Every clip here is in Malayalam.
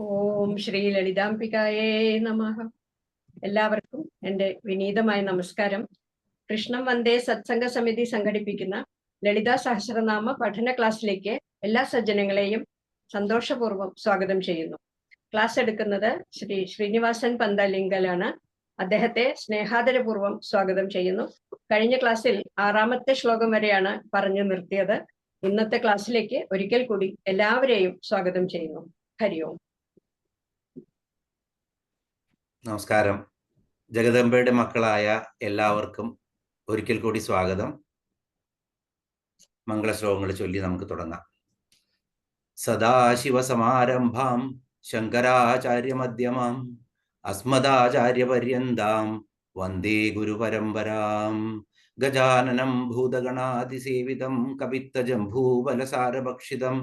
ഓം ശ്രീ ലളിതാംബികായേ നമഃ. എല്ലാവർക്കും എൻ്റെ വിനീതമായ നമസ്കാരം. കൃഷ്ണം വന്ദേ സത്സംഗ സമിതി സംഘടിപ്പിക്കുന്ന ലളിതാ സഹസ്രനാമ പഠന ക്ലാസ്സിലേക്ക് എല്ലാ സജ്ജനങ്ങളെയും സന്തോഷപൂർവ്വം സ്വാഗതം ചെയ്യുന്നു. ക്ലാസ് എടുക്കുന്നത് ശ്രീ ശ്രീനിവാസൻ പന്തലിങ്കലാണ്. അദ്ദേഹത്തെ സ്നേഹാദരപൂർവ്വം സ്വാഗതം ചെയ്യുന്നു. കഴിഞ്ഞ ക്ലാസ്സിൽ 6ാമത്തെ ശ്ലോകം വരെയാണ് പറഞ്ഞു നിർത്തിയത്. ഇന്നത്തെ ക്ലാസ്സിലേക്ക് ഒരിക്കൽ കൂടി എല്ലാവരെയും സ്വാഗതം ചെയ്യുന്നു. ഹരി ഓം. നമസ്കാരം. ജഗദംബയുടെ മക്കളായ എല്ലാവർക്കും ഒരിക്കൽ കൂടി സ്വാഗതം. മംഗളശ്ലോകങ്ങൾ ചൊല്ലി നമുക്ക് തുടങ്ങാം. സദാശിവസമാരംഭാം ശങ്കരാചാര്യമധ്യമാം അസ്മദാചാര്യപര്യന്താം വന്ദേ ഗുരുപരമ്പരാം. ഗജാനനം ഭൂതഗണാതിസേവിതം കപിത്തജംഭൂബലസാരഭക്ഷിതം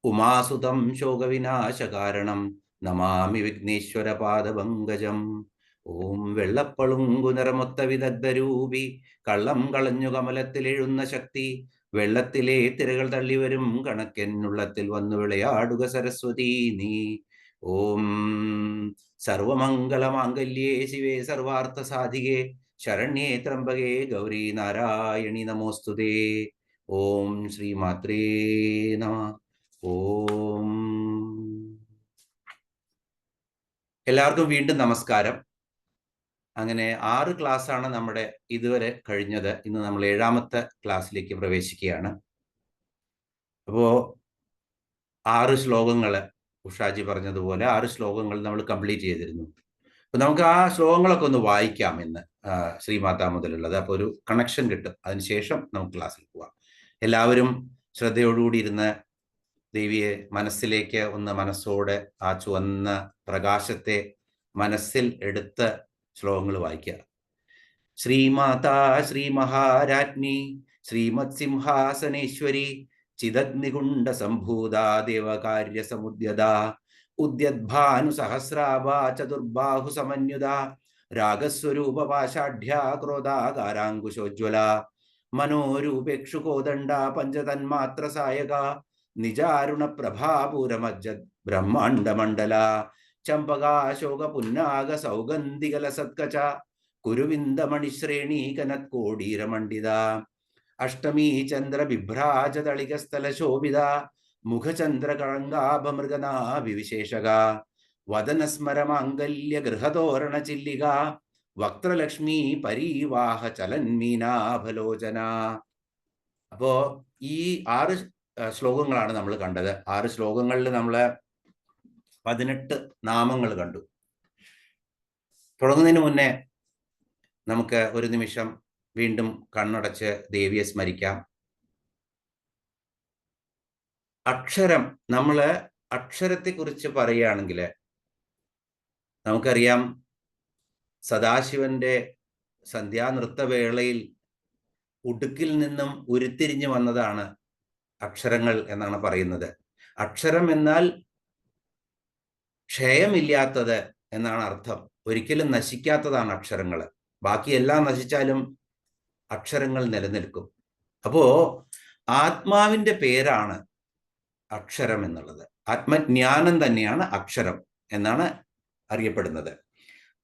ഉമാസുതം ശോകവിനാശകാരണം നമാമി വിഘ്നേശ്വരപാദപങ്കജം. ഓം വെള്ളപ്പളുങ്കുനിറമൊത്ത വിദഗ്ധരൂപി കള്ളം കളഞ്ഞു കമലത്തിലെഴുന്ന ശക്തി വെള്ളത്തിലെ തിരകൾ തള്ളിവരും കണക്കെന്നുള്ളത്തിൽ വന്നു വിളയാടുക സരസ്വതി നീ. ഓം സർവമംഗളമാംഗല്യേ ശിവേ സർവാർത്ഥ സാധികേ ശരണ്യേ ത്രംബകേ ഗൗരി നാരായണി നമോസ്തുതേ. ഓം ശ്രീമാത്രേ നമഃ. ഓം. എല്ലാവർക്കും വീണ്ടും നമസ്കാരം. അങ്ങനെ 6 ക്ലാസ്സാണ് നമ്മുടെ ഇതുവരെ കഴിഞ്ഞത്. ഇന്ന് നമ്മൾ 7ാമത്തെ ക്ലാസ്സിലേക്ക് പ്രവേശിക്കുകയാണ്. അപ്പോൾ 6 ശ്ലോകങ്ങൾ ഉഷാജി പറഞ്ഞതുപോലെ 6 ശ്ലോകങ്ങൾ നമ്മൾ കംപ്ലീറ്റ് ചെയ്തിരുന്നു. അപ്പൊ നമുക്ക് ആ ശ്ലോകങ്ങളൊക്കെ ഒന്ന് വായിക്കാം ഇന്ന്, ശ്രീമാതാ മുതലുള്ളത്. അപ്പോൾ ഒരു കണക്ഷൻ കിട്ടും. അതിനുശേഷം നമുക്ക് ക്ലാസ്സിൽ പോവാം. എല്ലാവരും ശ്രദ്ധയോടുകൂടി ഇരുന്ന് ദേവിയെ മനസ്സിലേക്ക് ഒന്ന് മനസ്സോടെ ആ ചുവന്ന പ്രകാശത്തെ മനസ്സിൽ എടുത്ത് ശ്ലോകങ്ങൾ വായിക്കുക. ശ്രീമാതാ ശ്രീ മഹാരാജ്ഞി ശ്രീമത് സിംഹാസനേശ്വരി ചിദഗ്നികുണ്ഡ സംഭൂതാ ദേവകാര്യ സമുദ്യതാ ഉദ്യദ്ഭാനു സഹസ്രാഭാ ചതുർബാഹു സമന്യുത രാഗസ്വരൂപ പാഷാഢ്യ ക്രോധാകാരാങ്കുശോജ്വല മനോരൂപേക്ഷുകോദണ്ഡ പഞ്ചതന്മാത്ര സായക നിജാരുണ പ്രഭാപൂരമജ്ജത് ബ്രഹ്മാണ്ഡമണ്ഡല ചമ്പകാശോക പുന്നാഗ സൗഗന്ധികല സത്കച കുരുവിന്ദമണിശ്രേണി കനത്കോടീരമണ്ഡിത അഷ്ടമീ ചന്ദ്ര ബിഭ്രാജതളിക സ്ഥല ശോഭിത മുഖചന്ദ്ര കളങ്കാഭമൃഗനാഭിവിശേഷക വദനസ്മരമാംഗല്യ ഗൃഹതോരണ ചില്ലിക വക്ത്രലക്ഷ്മി പരീവാഹ ചലന്മീനാഭലോചന. അപ്പോ ഈ 6 ശ്ലോകങ്ങളാണ് നമ്മൾ കണ്ടത്. 6 ശ്ലോകങ്ങളിൽ നമ്മൾ 18 നാമങ്ങൾ കണ്ടു. തുടങ്ങുന്നതിന് മുന്നേ നമുക്ക് ഒരു നിമിഷം വീണ്ടും കണ്ണടച്ച് ദേവിയെ സ്മരിക്കാം. അക്ഷരം, നമ്മൾ അക്ഷരത്തെക്കുറിച്ച് പറയുകയാണെങ്കിൽ നമുക്കറിയാം, സദാശിവന്റെ സന്ധ്യാനൃത്തവേളയിൽ ഉടുക്കിൽ നിന്നും ഉരുത്തിരിഞ്ഞു വന്നതാണ് അക്ഷരങ്ങൾ എന്നാണ് പറയുന്നത്. അക്ഷരം എന്നാൽ ക്ഷയമില്ലാത്തത് എന്നാണ് അർത്ഥം. ഒരിക്കലും നശിക്കാത്തതാണ് അക്ഷരങ്ങൾ. ബാക്കിയെല്ലാം നശിച്ചാലും അക്ഷരങ്ങൾ നിലനിൽക്കും. അപ്പോ ആത്മാവിന്റെ പേരാണ് അക്ഷരം എന്നുള്ളത്. ആത്മജ്ഞാനം തന്നെയാണ് അക്ഷരം എന്നാണ് അറിയപ്പെടുന്നത്.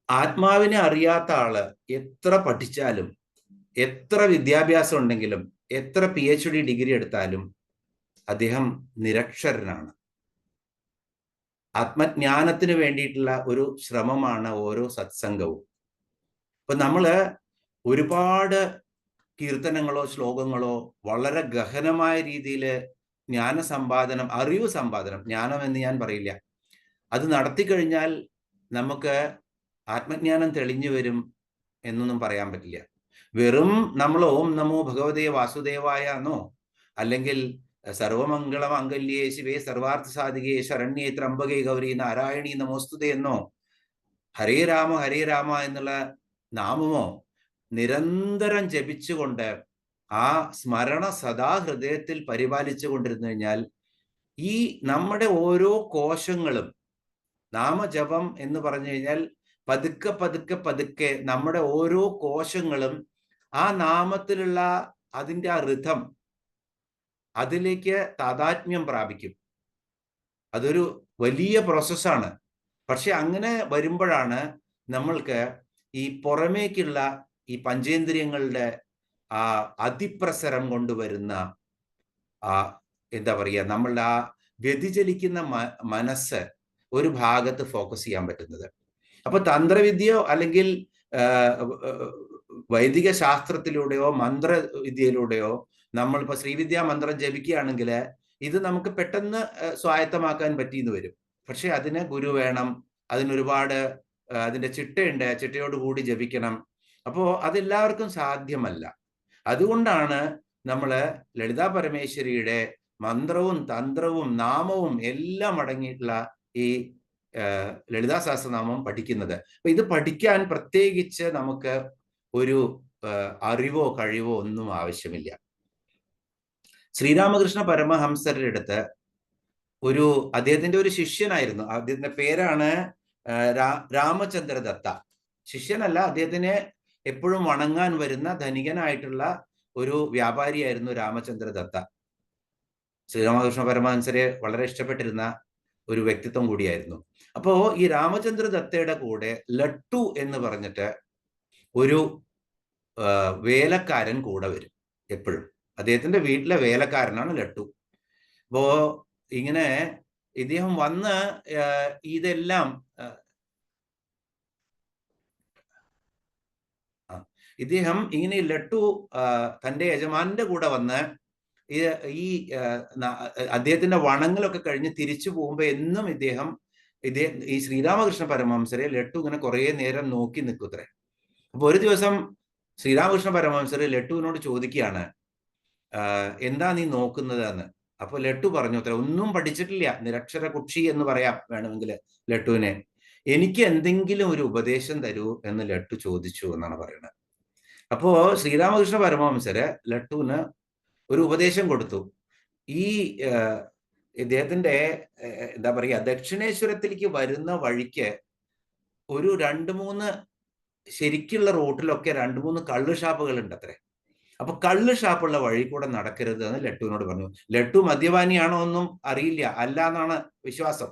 ആത്മാവിനെ അറിയാത്ത ആള് എത്ര പഠിച്ചാലും, എത്ര വിദ്യാഭ്യാസം ഉണ്ടെങ്കിലും, എത്ര PhD ഡിഗ്രി എടുത്താലും അദ്ദേഹം നിരക്ഷരനാണ്. ആത്മജ്ഞാനത്തിന് വേണ്ടിയിട്ടുള്ള ഒരു ശ്രമമാണ് ഓരോ സത്സംഗവും. അപ്പൊ നമ്മള് ഒരുപാട് കീർത്തനങ്ങളോ ശ്ലോകങ്ങളോ വളരെ ഗഹനമായ രീതിയിൽ ജ്ഞാനസമ്പാദനം, അറിവ് സമ്പാദനം, ജ്ഞാനം എന്ന് ഞാൻ പറയില്ല, അത് നടത്തിക്കഴിഞ്ഞാൽ നമുക്ക് ആത്മജ്ഞാനം തെളിഞ്ഞു വരും എന്നൊന്നും പറയാൻ പറ്റില്ല. വെറും നമ്മൾ ഓം നമോ ഭഗവതേ വാസുദേവായ എന്നോ, അല്ലെങ്കിൽ സർവമംഗളമാംഗല്യേ ശിവേ സർവാർത്ഥ സാധികേ ശരണ്യേ ത്രംബകേ ഗൗരി നാരായണി നമോസ്തുതേ എന്നോ, ഹരേ രാമ എന്നുള്ള നാമമോ നിരന്തരം ജപിച്ചുകൊണ്ട് ആ സ്മരണ സദാ ഹൃദയത്തിൽ പരിപാലിച്ചു കൊണ്ടിരുന്നു കഴിഞ്ഞാൽ ഈ നമ്മുടെ ഓരോ കോശങ്ങളും, നാമജപം എന്ന് പറഞ്ഞു കഴിഞ്ഞാൽ പതുക്കെ പതുക്കെ പതുക്കെ നമ്മുടെ ഓരോ കോശങ്ങളും ആ നാമത്തിലുള്ള അതിൻ്റെ ആ ഋതം, അതിലേക്ക് താതാത്മ്യം പ്രാപിക്കും. അതൊരു വലിയ പ്രോസസ്സാണ്. പക്ഷെ അങ്ങനെ വരുമ്പോഴാണ് നമ്മൾക്ക് ഈ പുറമേക്കുള്ള ഈ പഞ്ചേന്ദ്രിയങ്ങളുടെ ആ അതിപ്രസരം കൊണ്ടുവരുന്ന ആ എന്താ പറയുക, നമ്മളുടെ ആ വ്യതിചലിക്കുന്ന മനസ്സ് ഒരു ഭാഗത്ത് ഫോക്കസ് ചെയ്യാൻ പറ്റുന്നത്. അപ്പൊ തന്ത്രവിദ്യയോ അല്ലെങ്കിൽ വൈദിക ശാസ്ത്രത്തിലൂടെയോ മന്ത്രവിദ്യയിലൂടെയോ നമ്മളിപ്പോ ശ്രീവിദ്യാ മന്ത്രം ജപിക്കുകയാണെങ്കിൽ ഇത് നമുക്ക് പെട്ടെന്ന് സ്വായത്തമാക്കാൻ പറ്റിയെന്ന് വരും. പക്ഷെ അതിന് ഗുരു വേണം, അതിനൊരുപാട് അതിന്റെ ചിട്ടയുണ്ട്, ചിട്ടയോടുകൂടി ജപിക്കണം. അപ്പോ അതെല്ലാവർക്കും സാധ്യമല്ല. അതുകൊണ്ടാണ് നമ്മള് ലളിതാ പരമേശ്വരിയുടെ മന്ത്രവും തന്ത്രവും നാമവും എല്ലാം അടങ്ങിയിട്ടുള്ള ഈ ലളിതാ സഹസ്രനാമം പഠിക്കുന്നത്. അപ്പൊ ഇത് പഠിക്കാൻ പ്രത്യേകിച്ച് നമുക്ക് ഒരു അറിവോ കഴിവോ ഒന്നും ആവശ്യമില്ല. ശ്രീരാമകൃഷ്ണ പരമഹംസരുടെ അടുത്ത് അദ്ദേഹത്തിന്റെ ഒരു ശിഷ്യനായിരുന്നു, അദ്ദേഹത്തിന്റെ പേരാണ് രാമചന്ദ്ര ദത്ത. ശിഷ്യനല്ല, അദ്ദേഹത്തിനെ എപ്പോഴും വണങ്ങാൻ വരുന്ന ധനികനായിട്ടുള്ള ഒരു വ്യാപാരിയായിരുന്നു രാമചന്ദ്ര ദത്ത. ശ്രീരാമകൃഷ്ണ പരമഹംസരെ വളരെ ഇഷ്ടപ്പെട്ടിരുന്ന ഒരു വ്യക്തിത്വം കൂടിയായിരുന്നു. അപ്പോ ഈ രാമചന്ദ്ര ദത്തയുടെ കൂടെ ലട്ടു എന്ന് പറഞ്ഞിട്ട് ഒരു വേലക്കാരൻ കൂടെ വരും എപ്പോഴും. അദ്ദേഹത്തിന്റെ വീട്ടിലെ വേലക്കാരനാണ് ലട്ടു. അപ്പോ ഇങ്ങനെ ഇദ്ദേഹം വന്ന് ഇതെല്ലാം ഇദ്ദേഹം ഇങ്ങനെ ലട്ടു തന്റെ യജമാനന്റെ കൂടെ വന്ന് ഈ അദ്ദേഹത്തിന്റെ വണങ്ങളൊക്കെ കഴിഞ്ഞ് തിരിച്ചു പോകുമ്പോ എന്നും ഈ ശ്രീരാമകൃഷ്ണ പരമഹംസരെ ലട്ടു ഇങ്ങനെ കുറെ നേരം നോക്കി നിൽക്കുത്രേ. അപ്പൊ ഒരു ദിവസം ശ്രീരാമകൃഷ്ണ പരമഹംസര് ലട്ടുവിനോട് ചോദിക്കുകയാണ്, എന്താ നീ നോക്കുന്നത് എന്ന്. അപ്പൊ ലട്ടു പറഞ്ഞു അത്ര, ഒന്നും പഠിച്ചിട്ടില്ല, നിരക്ഷര കുക്ഷി എന്ന് പറയാം വേണമെങ്കിൽ ലട്ടുവിനെ. എനിക്ക് എന്തെങ്കിലും ഒരു ഉപദേശം തരൂ എന്ന് ലട്ടു ചോദിച്ചു എന്നാണ് പറയുന്നത്. അപ്പോ ശ്രീരാമകൃഷ്ണ പരമഹംസര് ലട്ടുവിന് ഒരു ഉപദേശം കൊടുത്തു. ഈ ഇദ്ദേഹത്തിന്റെ എന്താ പറയുക, ദക്ഷിണേശ്വരത്തിലേക്ക് വരുന്ന വഴിക്ക് ഒരു 2-3 ശരിക്കുള്ള റോട്ടിലൊക്കെ 2-3 കള്ള് ഷാപ്പുകൾ ഉണ്ട് അത്രേ. അപ്പൊ കള്ള് ഷാപ്പുള്ള വഴി കൂടെ നടക്കരുത് എന്ന് ലട്ടുവിനോട് പറഞ്ഞു. ലട്ടു മദ്യപാനിയാണോ ഒന്നും അറിയില്ല, അല്ല എന്നാണ് വിശ്വാസം.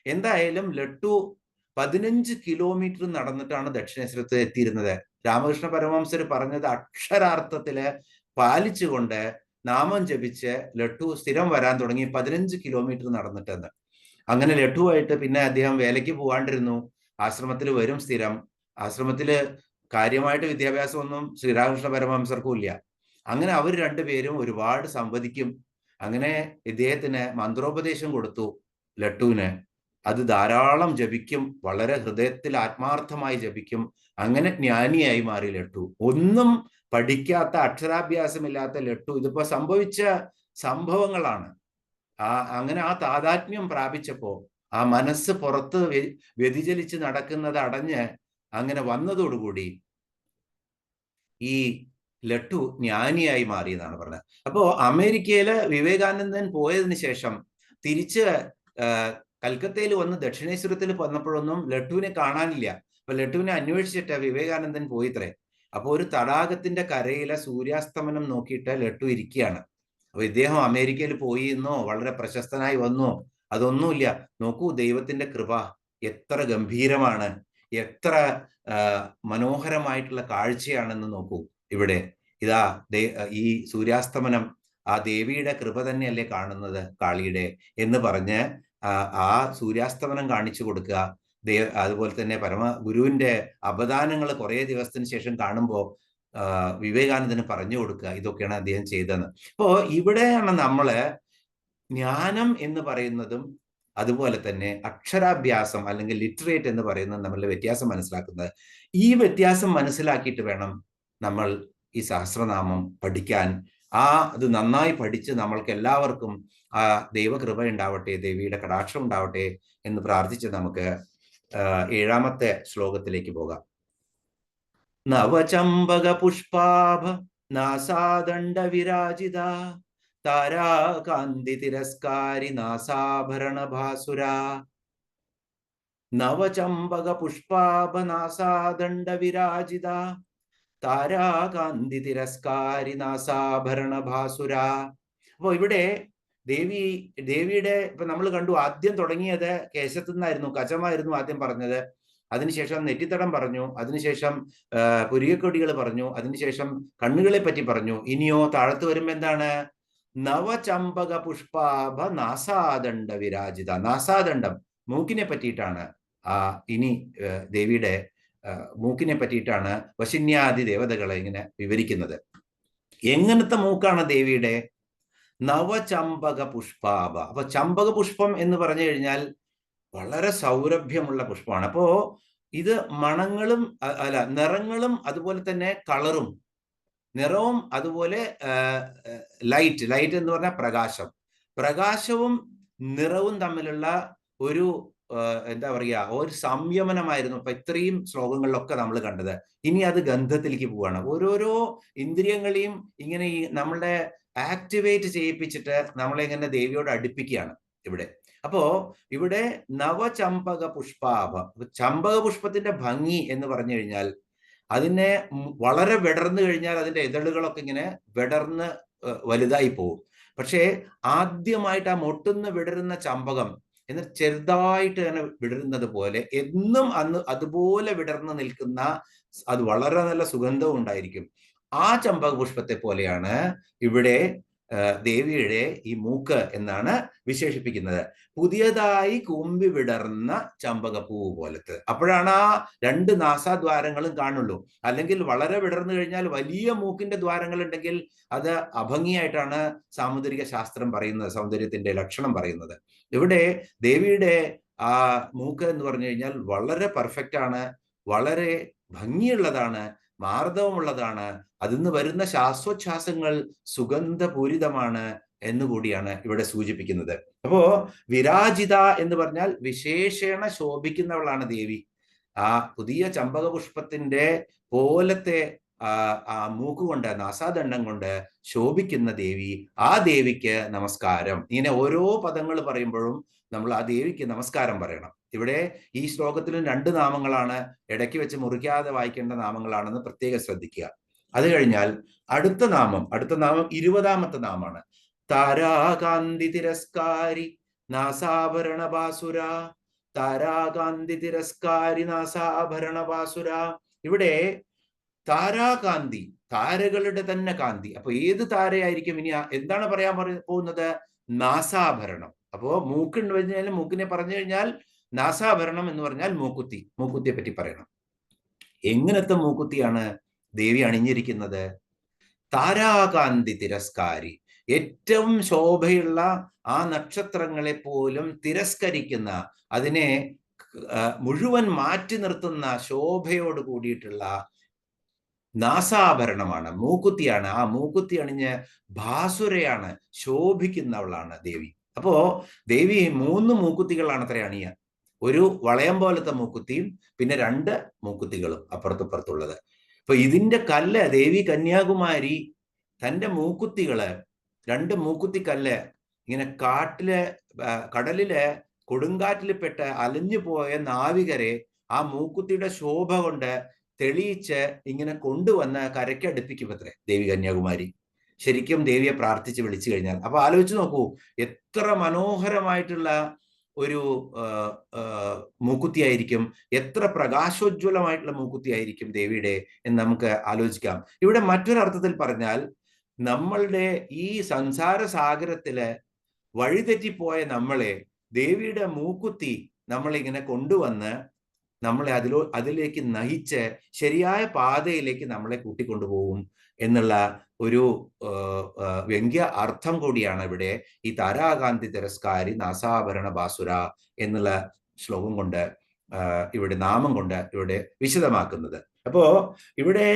എന്തായാലും ലട്ടു 15 കിലോമീറ്റർ നടന്നിട്ടാണ് ദക്ഷിണേശ്വരത്ത് എത്തിയിരുന്നത്. രാമകൃഷ്ണ പരമഹംസര് പറഞ്ഞത് അക്ഷരാർത്ഥത്തില് പാലിച്ചുകൊണ്ട് നാമം ജപിച്ച് ലട്ടു സ്ഥിരം വരാൻ തുടങ്ങി 15 കിലോമീറ്റർ നടന്നിട്ടെന്ന്. അങ്ങനെ ലട്ടുവായിട്ട് പിന്നെ അദ്ദേഹം വേലയ്ക്ക് പോകാണ്ടിരുന്നു. ആശ്രമത്തിൽ വരും സ്ഥിരം. ആശ്രമത്തില് കാര്യമായിട്ട് വിദ്യാഭ്യാസമൊന്നും ശ്രീരാമകൃഷ്ണ പരമഹംസർക്കും ഇല്ല. അങ്ങനെ അവർ രണ്ടുപേരും ഒരുപാട് സംവദിക്കും. അങ്ങനെ ഇദ്ദേഹത്തിന് മന്ത്രോപദേശം കൊടുത്തു ലട്ടുവിന്. അത് ധാരാളം ജപിക്കും, വളരെ ഹൃദയത്തിൽ ആത്മാർത്ഥമായി ജപിക്കും. അങ്ങനെ ജ്ഞാനിയായി മാറി ലട്ടു. ഒന്നും പഠിക്കാത്ത, അക്ഷരാഭ്യാസമില്ലാത്ത ലട്ടു, ഇതിപ്പോ സംഭവിച്ച സംഭവങ്ങളാണ്. അങ്ങനെ ആ താതാത്മ്യം പ്രാപിച്ചപ്പോ ആ മനസ്സ് പുറത്ത് വ്യതിചലിച്ച് നടക്കുന്നത് അടഞ്ഞ് അങ്ങനെ വന്നതോടുകൂടി ഈ ലട്ടു ജ്ഞാനിയായി മാറി എന്നാണ് പറഞ്ഞത്. അപ്പോ അമേരിക്കയില് വിവേകാനന്ദൻ പോയതിന് ശേഷം തിരിച്ച് കൽക്കത്തയിൽ വന്ന് ദക്ഷിണേശ്വരത്തിൽ വന്നപ്പോഴൊന്നും ലട്ടുവിനെ കാണാനില്ല. അപ്പൊ ലട്ടുവിനെ അന്വേഷിച്ചിട്ട് വിവേകാനന്ദൻ പോയിത്രേ. അപ്പൊ ഒരു തടാകത്തിന്റെ കരയിലെ സൂര്യാസ്തമനം നോക്കിയിട്ട് ലട്ടു ഇരിക്കുകയാണ്. അപ്പൊ ഇദ്ദേഹം അമേരിക്കയിൽ പോയി എന്നോ വളരെ പ്രശസ്തനായി വന്നോ അതൊന്നുമില്ല. നോക്കൂ, ദൈവത്തിന്റെ കൃപ എത്ര ഗംഭീരമാണ്, എത്ര മനോഹരമായിട്ടുള്ള കാഴ്ചയാണെന്ന് നോക്കൂ. ഇവിടെ ഇതാ ഈ സൂര്യാസ്തമനം ആ ദേവിയുടെ കൃപ തന്നെയല്ലേ കാണുന്നത്, കാളിയുടെ എന്ന് പറഞ്ഞ് ആ സൂര്യാസ്തമനം കാണിച്ചു കൊടുക്കുക. അതുപോലെ തന്നെ ഗുരുവിന്റെ അപദാനങ്ങൾ കുറെ ദിവസത്തിന് ശേഷം കാണുമ്പോൾ വിവേകാനന്ദന് പറഞ്ഞു കൊടുക്കുക. ഇതൊക്കെയാണ് അദ്ദേഹം ചെയ്തതെന്ന്. അപ്പോ ഇവിടെയാണ് നമ്മള് ജ്ഞാനം എന്ന് പറയുന്നതും അതുപോലെ തന്നെ അക്ഷരാഭ്യാസം അല്ലെങ്കിൽ ലിറ്ററേറ്റ് എന്ന് പറയുന്നത് നമ്മളുടെ വ്യത്യാസം മനസ്സിലാക്കുന്നത്. ഈ വ്യത്യാസം മനസ്സിലാക്കിയിട്ട് വേണം നമ്മൾ ഈ സഹസ്രനാമം പഠിക്കാൻ. അത് നന്നായി പഠിച്ച് നമ്മൾക്ക് എല്ലാവർക്കും ആ ദൈവകൃപ ഉണ്ടാവട്ടെ, ദേവിയുടെ കടാക്ഷം ഉണ്ടാവട്ടെ എന്ന് പ്രാർത്ഥിച്ച് നമുക്ക് 7ാമത്തെ ശ്ലോകത്തിലേക്ക് പോകാം. നവചമ്പക പുഷ്പാഭ നാസാദണ്ഡ വിരാജിത താരാകാന്തി തിരസ്കാരി നാസാഭരണ ഭാസുര. നവചമ്പക പുഷ്പാഭ നാസാദണ്ഡ വിരാജിത താരാകാന്തി തിരസ്കാരി നാസാഭരണ ഭാസുര. അപ്പോ ഇവിടെ ദേവിയുടെ ഇപ്പൊ നമ്മൾ കണ്ടു, ആദ്യം തുടങ്ങിയത് കേശത്തു നിന്നായിരുന്നു, കചമായിരുന്നു ആദ്യം പറഞ്ഞത്. അതിനുശേഷം നെറ്റിത്തടം പറഞ്ഞു, അതിനുശേഷം പുരികക്കൊടികൾ പറഞ്ഞു, അതിനുശേഷം കണ്ണുകളെ പറ്റി പറഞ്ഞു. ഇനിയോ താഴത്ത് വരുമ്പോ എന്താണ്? നവചമ്പക പുഷ്പാഭ നാസാദണ്ഡ വിരാജിത. നാസാദണ്ഡം മൂക്കിനെ പറ്റിയിട്ടാണ് ഇനി ദേവിയുടെ മൂക്കിനെ പറ്റിയിട്ടാണ് വശിന്യാദി ദേവതകളെ ഇങ്ങനെ വിവരിക്കുന്നത്. എങ്ങനത്തെ മൂക്കാണ് ദേവിയുടെ? നവചമ്പക പുഷ്പാഭ. അപ്പൊ ചമ്പക പുഷ്പം എന്ന് പറഞ്ഞു കഴിഞ്ഞാൽ വളരെ സൗരഭ്യമുള്ള പുഷ്പമാണ്. അപ്പോ ഇത് മണങ്ങളും നിറങ്ങളും അതുപോലെ തന്നെ കളറും, നിറവും അതുപോലെ ലൈറ്റ് എന്ന് പറഞ്ഞാൽ പ്രകാശവും നിറവും തമ്മിലുള്ള ഒരു എന്താ പറയുക, ഒരു സംയമനമായിരുന്നു ഇപ്പൊ ഇത്രയും ശ്ലോകങ്ങളിലൊക്കെ നമ്മൾ കണ്ടത്. ഇനി അത് ഗന്ധത്തിലേക്ക് പോവാണ്. ഓരോരോ ഇന്ദ്രിയങ്ങളെയും ഇങ്ങനെ ഈ നമ്മളുടെ ആക്ടിവേറ്റ് ചെയ്യിപ്പിച്ചിട്ട് നമ്മളെ ഇങ്ങനെ ദേവിയോട് അടുപ്പിക്കുകയാണ് ഇവിടെ. അപ്പോ ഇവിടെ നവചമ്പക പുഷ്പാഭ, ചമ്പക പുഷ്പത്തിന്റെ ഭംഗി എന്ന് പറഞ്ഞു കഴിഞ്ഞാൽ അതിനെ വളരെ വിടർന്നു കഴിഞ്ഞാൽ അതിന്റെ ഇതളുകളൊക്കെ ഇങ്ങനെ വിടർന്ന് വലുതായി പോകും. പക്ഷേ ആദ്യമായിട്ട് ആ മൊട്ടുന്ന് വിടരുന്ന ചമ്പകം എന്നാൽ ചെറുതായിട്ട് തന്നെ വിടരുന്നത് പോലെ എന്നും അതുപോലെ വിടർന്ന് നിൽക്കുന്ന, അത് വളരെ നല്ല സുഗന്ധവും ഉണ്ടായിരിക്കും. ആ ചമ്പക പുഷ്പത്തെ പോലെയാണ് ഇവിടെ ദേവിയുടെ ഈ മൂക്ക് എന്നാണ് വിശേഷിപ്പിക്കുന്നത്. പുതിയതായി കൂമ്പി വിടർന്ന ചമ്പകപ്പൂവ് പോലത്തെ. അപ്പോഴാണ് ആ രണ്ട് നാസാദ്വാരങ്ങളും കാണുള്ളൂ. അല്ലെങ്കിൽ വളരെ വിടർന്നു കഴിഞ്ഞാൽ വലിയ മൂക്കിന്റെ ദ്വാരങ്ങൾ ഉണ്ടെങ്കിൽ അത് അഭംഗിയായിട്ടാണ് സാമുദ്രിക ശാസ്ത്രം പറയുന്നത്, സൗന്ദര്യത്തിന്റെ ലക്ഷണം പറയുന്നത്. ഇവിടെ ദേവിയുടെ ആ മൂക്ക് എന്ന് പറഞ്ഞു കഴിഞ്ഞാൽ വളരെ പെർഫെക്റ്റ് ആണ്, വളരെ ഭംഗിയുള്ളതാണ്, മാർദ്ദവമുള്ളതാണ്. അതിന്ന് വരുന്ന ശ്വാസോച്ഛ്വാസങ്ങൾ സുഗന്ധപൂരിതമാണ് എന്നുകൂടിയാണ് ഇവിടെ സൂചിപ്പിക്കുന്നത്. അപ്പോ വിരാജിത എന്ന് പറഞ്ഞാൽ വിശേഷേണ ശോഭിക്കുന്നവളാണ് ദേവി. ആ പുതിയ ചമ്പക പുഷ്പത്തിന്റെ പോലത്തെ ആ മൂക്കുകൊണ്ട്, നാസാദണ്ഡം കൊണ്ട് ശോഭിക്കുന്ന ദേവി. ആ ദേവിക്ക് നമസ്കാരം. ഇങ്ങനെ ഓരോ പദങ്ങൾ പറയുമ്പോഴും നമ്മൾ ആ ദേവിക്ക് നമസ്കാരം പറയണം. ഇവിടെ ഈ ശ്ലോകത്തിലും 2 നാമങ്ങളാണ്, ഇടയ്ക്ക് വെച്ച് മുറിക്കാതെ വായിക്കേണ്ട നാമങ്ങളാണെന്ന് പ്രത്യേകം ശ്രദ്ധിക്കുക. അത് കഴിഞ്ഞാൽ അടുത്ത നാമം 20ാമത്തെ നാമാണ്. താരാകാന്തി തിരസ്കാരി നാസാഭരണ ബാസുര. താരാകാന്തി തിരസ്കാരി നാസാഭരണ ബാസുര. ഇവിടെ താരാകാന്തി, താരകളുടെ തന്നെ കാന്തി. അപ്പൊ ഏത് താരയായിരിക്കും? ഇനി എന്താണ് പറയാൻ പോകുന്നത്? നാസാഭരണം. അപ്പോ മൂക്കുണ്ട് കഴിഞ്ഞാൽ, മൂക്കിനെ പറഞ്ഞു കഴിഞ്ഞാൽ നാസാഭരണം എന്ന് പറഞ്ഞാൽ മൂക്കുത്തിയെ പറ്റി പറയണം. എങ്ങനത്തെ മൂക്കുത്തിയാണ് ദേവി അണിഞ്ഞിരിക്കുന്നത്? താരാകാന്തി തിരസ്കാരി. ഏറ്റവും ശോഭയുള്ള ആ നക്ഷത്രങ്ങളെ പോലും തിരസ്കരിക്കുന്ന, അതിനെ മുഴുവൻ മാറ്റി നിർത്തുന്ന ശോഭയോട് കൂടിയിട്ടുള്ള നാസാഭരണമാണ്, മൂക്കുത്തിയാണ്. ആ മൂക്കുത്തി അണിഞ്ഞ് ഭാസുരയാണ്, ശോഭിക്കുന്നവളാണ് ദേവി. അപ്പോ ദേവി 3 മൂക്കുത്തികളാണ് അത്ര അണിയ. ഒരു വളയം പോലത്തെ മൂക്കുത്തിയും പിന്നെ 2 മൂക്കുത്തികളും അപ്പുറത്തുള്ളത്. അപ്പൊ ഇതിന്റെ കല്ല് ദേവി കന്യാകുമാരി തന്റെ മൂക്കുത്തികള്, 2 മൂക്കുത്തിക്കല്ല് ഇങ്ങനെ കടലിലെ കൊടുങ്കാറ്റിൽ പെട്ട് അലഞ്ഞു പോയ നാവികരെ ആ മൂക്കുത്തിയുടെ ശോഭ കൊണ്ട് തെളിയിച്ച് ഇങ്ങനെ കൊണ്ടുവന്ന് കരയ്ക്കടുപ്പിക്കുമത്രേ ദേവി കന്യാകുമാരി. ശരിക്കും ദേവിയെ പ്രാർത്ഥിച്ച് വിളിച്ചു കഴിഞ്ഞാൽ. അപ്പൊ ആലോചിച്ച് നോക്കൂ, എത്ര മനോഹരമായിട്ടുള്ള ഒരു മൂക്കുത്തിയായിരിക്കും, എത്ര പ്രകാശോജ്വലമായിട്ടുള്ള മൂക്കുത്തിയായിരിക്കും ദേവിയുടെ എന്ന് നമുക്ക് ആലോചിക്കാം. ഇവിടെ മറ്റൊരർത്ഥത്തിൽ പറഞ്ഞാൽ, നമ്മളുടെ ഈ സംസാര സാഗരത്തില് വഴിതെറ്റിപ്പോയ നമ്മളെ ദേവിയുടെ മൂക്കുത്തി നമ്മളിങ്ങനെ കൊണ്ടുവന്ന് നമ്മളെ അതിലേക്ക് നയിച്ച് ശരിയായ പാതയിലേക്ക് നമ്മളെ കൂട്ടിക്കൊണ്ടുപോകും എന്നുള്ള ഒരു വ്യംഗ്യ അർത്ഥം കൂടിയാണ് ഇവിടെ ഈ താരാകാന്തി തിരസ്കാരി നാസാഭരണ ബാസുര എന്നുള്ള ശ്ലോകം കൊണ്ട്, ഇവിടെ നാമം കൊണ്ട് ഇവിടെ വിശദമാക്കുന്നത്. അപ്പോ ഇവിടെ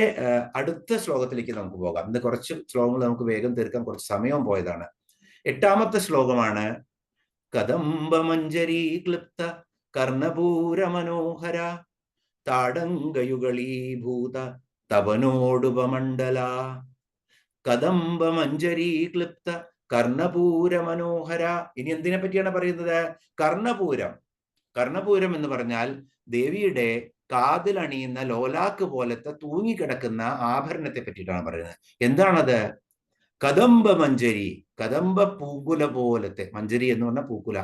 അടുത്ത ശ്ലോകത്തിലേക്ക് നമുക്ക് പോകാം. ഇന്ന് കുറച്ച് ശ്ലോകങ്ങൾ നമുക്ക് വേഗം തീർക്കാൻ കുറച്ച് സമയവും പോയതാണ്. 8ാമത്തെ ശ്ലോകമാണ്. കദംബമഞ്ജരീ ക്ലിപ്ത കർണപൂര മനോഹര താടങ്കയുഗളീഭൂത തപനോടുപമണ്ഡല. കദംബമഞ്ജരീ ക്ലിപ്ത കർണപൂര മനോഹര. ഇനി എന്തിനെ പറ്റിയാണ് പറയുന്നത്? കർണപൂരം എന്ന് പറഞ്ഞാൽ ദേവിയുടെ കാതിൽ അണിയുന്ന ലോലാക്ക് പോലത്തെ തൂങ്ങിക്കിടക്കുന്ന ആഭരണത്തെ പറ്റിയിട്ടാണ് പറയുന്നത്. എന്താണത്? കദംബ മഞ്ജരി, കദംബ പൂങ്കുല പോലത്തെ, മഞ്ജരി എന്ന് പറഞ്ഞ പൂക്കുല,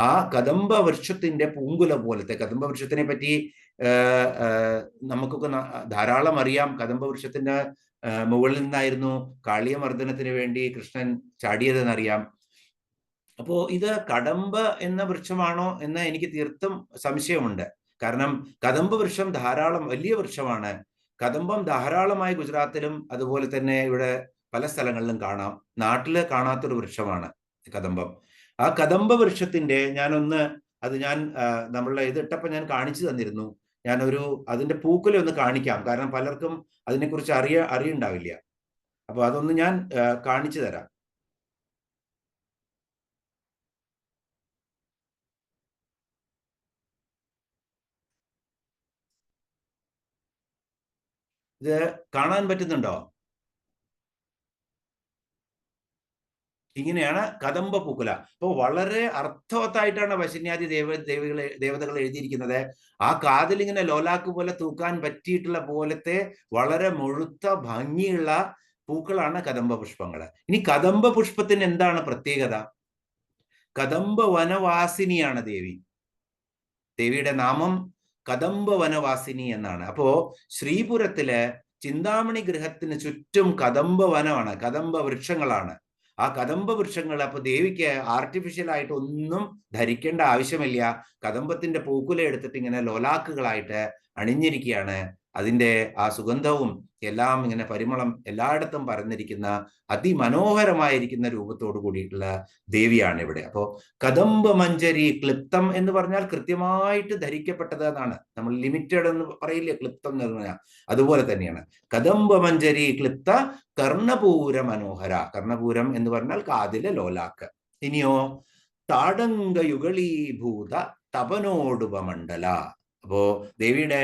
ആ കദംബ വൃക്ഷത്തിന്റെ പൂങ്കുല പോലത്തെ. കദംബ വൃക്ഷത്തിനെ പറ്റി നമുക്കൊക്കെ ധാരാളം അറിയാം. കദംബ വൃക്ഷത്തിന്റെ മുകളിൽ നിന്നായിരുന്നു കാളിയമർദ്ദനത്തിന് വേണ്ടി കൃഷ്ണൻ ചാടിയതെന്നറിയാം. അപ്പോ ഇത് കദംബ എന്ന വൃക്ഷമാണോ എന്ന് എനിക്ക് തീർത്തും സംശയമുണ്ട്. കാരണം കദംബ വൃക്ഷം ധാരാളം വലിയ വൃക്ഷമാണ്. കദംബം ധാരാളമായി ഗുജറാത്തിലും അതുപോലെ തന്നെ ഇവിടെ പല സ്ഥലങ്ങളിലും കാണാം. നാട്ടില് കാണാത്തൊരു വൃക്ഷമാണ് കദംബം. ആ കദംബ വൃക്ഷത്തിന്റെ ഞാൻ നമ്മളുടെ ഇതിട്ടപ്പോൾ ഞാൻ കാണിച്ചു തന്നിരുന്നു. അതിന്റെ പൂക്കുല ഒന്ന് കാണിക്കാം. കാരണം പലർക്കും അതിനെക്കുറിച്ച് അറിയുണ്ടാവില്ല. അപ്പൊ അതൊന്ന് ഞാൻ കാണിച്ചു തരാം. ഇത് കാണാൻ പറ്റുന്നുണ്ടോ? ഇങ്ങനെയാണ് കദംബ പൂക്കുല. അപ്പോൾ വളരെ അർത്ഥവത്തായിട്ടാണ് വശന്യാദി ദേവതകൾ എഴുതിയിരിക്കുന്നത്. ആ കാതിൽ ഇങ്ങനെ ലോലാക്ക് പോലെ തൂക്കാൻ പറ്റിയിട്ടുള്ള പോലത്തെ വളരെ മുഴുത്ത ഭംഗിയുള്ള പൂക്കളാണ് കദംബ പുഷ്പങ്ങൾ. ഇനി കദംബ പുഷ്പത്തിന് എന്താണ് പ്രത്യേകത? കദംബ വനവാസിനിയാണ് ദേവി. ദേവിയുടെ നാമം കദംബ വനവാസിനി എന്നാണ്. അപ്പോ ശ്രീപുരത്തിലെ ചിന്താമണി ഗൃഹത്തിന് ചുറ്റും കദംബ വനമാണ്, കദംബ വൃക്ഷങ്ങളാണ്. ആ കദംബ വൃക്ഷങ്ങൾ, അപ്പൊ ദേവിക്ക് ആർട്ടിഫിഷ്യൽ ആയിട്ട് ഒന്നും ധരിക്കേണ്ട ആവശ്യമില്ല. കദംബത്തിന്റെ പൂക്കുല എടുത്തിട്ട് ഇങ്ങനെ ലോലാക്കുകളായിട്ട് അണിഞ്ഞിരിക്കുകയാണ്. അതിന്റെ ആ സുഗന്ധവും എല്ലാം ഇങ്ങനെ പരിമളം എല്ലായിടത്തും പരന്നിരിക്കുന്ന അതിമനോഹരമായിരിക്കുന്ന രൂപത്തോട് കൂടിയിട്ടുള്ള ദേവിയാണ് ഇവിടെ. അപ്പോ കദംബ മഞ്ജരി, ക്ലിപ്തം എന്ന് പറഞ്ഞാൽ കൃത്യമായിട്ട് ധരിക്കപ്പെട്ടത് എന്നാണ്. നമ്മൾ ലിമിറ്റഡ് എന്ന് പറയില്ലേ ക്ലിപ്തം എന്ന് പറഞ്ഞാൽ, അതുപോലെ തന്നെയാണ്. കദംബ മഞ്ജരി ക്ലിപ്ത കർണപൂര മനോഹര. കർണപൂരം എന്ന് പറഞ്ഞാൽ കാതിലെ ലോലാക്ക്. ഇനിയോ താടങ്കയുഗളീഭൂത തപനോടുപമണ്ഡല. അപ്പോ ദേവിയുടെ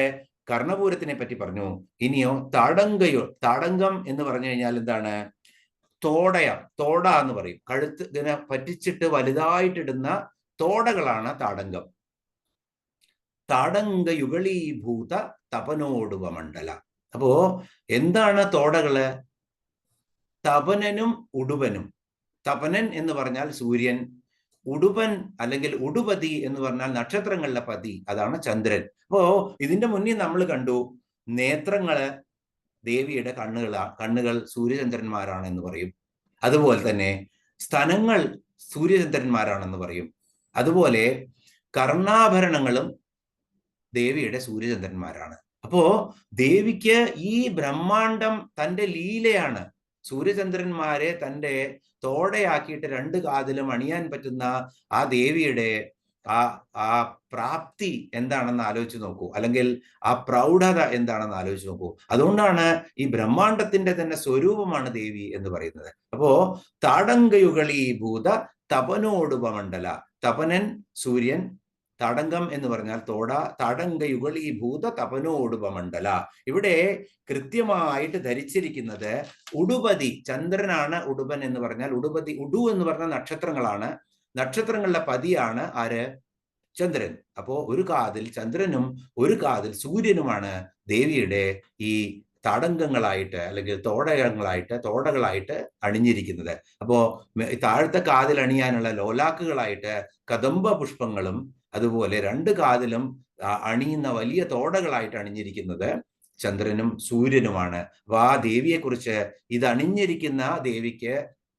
കർണപൂരത്തിനെ പറ്റി പറഞ്ഞു. ഇനിയോ താടങ്കം എന്ന് പറഞ്ഞു കഴിഞ്ഞാൽ എന്താണ്? തോട എന്ന് പറയും. കഴുത്ത് ഇതിനെ പറ്റിച്ചിട്ട് വലുതായിട്ടിടുന്ന തോടകളാണ് താടങ്കം. താടങ്കയുഗളീഭൂത തപനോടുപമണ്ഡല. അപ്പോ എന്താണ് തോടകള്? തപനനും ഉടുപനും. തപനൻ എന്ന് പറഞ്ഞാൽ സൂര്യൻ, ഉടുപൻ അല്ലെങ്കിൽ ഉടുപതി എന്ന് പറഞ്ഞാൽ നക്ഷത്രങ്ങളുടെ പതി, അതാണ് ചന്ദ്രൻ. അപ്പോ ഇതിന്റെ മുന്നിൽ നമ്മൾ കണ്ടു നേത്രങ്ങള് ദേവിയുടെ കണ്ണുകൾ സൂര്യചന്ദ്രന്മാരാണ് എന്ന് പറയും. അതുപോലെ തന്നെ സ്തനങ്ങൾ സൂര്യചന്ദ്രന്മാരാണെന്ന് പറയും. അതുപോലെ കർണാഭരണങ്ങളും ദേവിയുടെ സൂര്യചന്ദ്രന്മാരാണ്. അപ്പോ ദേവിക്ക് ഈ ബ്രഹ്മാണ്ടം തന്റെ ലീലയാണ്. സൂര്യചന്ദ്രന്മാരെ തന്റെ തോടയാക്കിയിട്ട് രണ്ട് കാതിലും അണിയാൻ പറ്റുന്ന ആ ദേവിയുടെ ആ പ്രാപ്തി എന്താണെന്ന് ആലോചിച്ച് നോക്കൂ, അല്ലെങ്കിൽ ആ പ്രൗഢത എന്താണെന്ന് ആലോചിച്ച് നോക്കൂ. അതുകൊണ്ടാണ് ഈ ബ്രഹ്മാണ്ടത്തിന്റെ തന്നെ സ്വരൂപമാണ് ദേവി എന്ന് പറയുന്നത്. അപ്പോ താടങ്കയുഗളീഭൂത തപനോടുപമണ്ഡല. തപനൻ സൂര്യൻ, താടങ്കം എന്ന് പറഞ്ഞാൽ തോട, താടങ്കയുഗളീഭൂത തപനോടുപമണ്ഡല. ഇവിടെ കൃത്യമായിട്ട് ധരിച്ചിരിക്കുന്നത് ഉടുപതി, ചന്ദ്രനാണ് ഉടുപൻ എന്ന് പറഞ്ഞാൽ. ഉടുപതി, ഉടു എന്ന് പറഞ്ഞ നക്ഷത്രങ്ങളാണ്. നക്ഷത്രങ്ങളുടെ പതിയാണ് ആര്? ചന്ദ്രൻ. അപ്പോ ഒരു കാതിൽ ചന്ദ്രനും ഒരു കാതിൽ സൂര്യനുമാണ് ദേവിയുടെ ഈ താടങ്കങ്ങളായിട്ട് അല്ലെങ്കിൽ തോടകളായിട്ട് അണിഞ്ഞിരിക്കുന്നത്. അപ്പോ താഴത്തെ കാതിൽ അണിയാനുള്ള ലോലാക്കുകളായിട്ട് കദംബ പുഷ്പങ്ങളും അതുപോലെ രണ്ട് കാതിലും അണിയുന്ന വലിയ തോടകളായിട്ട് അണിഞ്ഞിരിക്കുന്നത് ചന്ദ്രനും സൂര്യനുമാണ്. അപ്പൊ ആ ദേവിയെക്കുറിച്ച് ഇത് അണിഞ്ഞിരിക്കുന്ന ദേവിക്ക്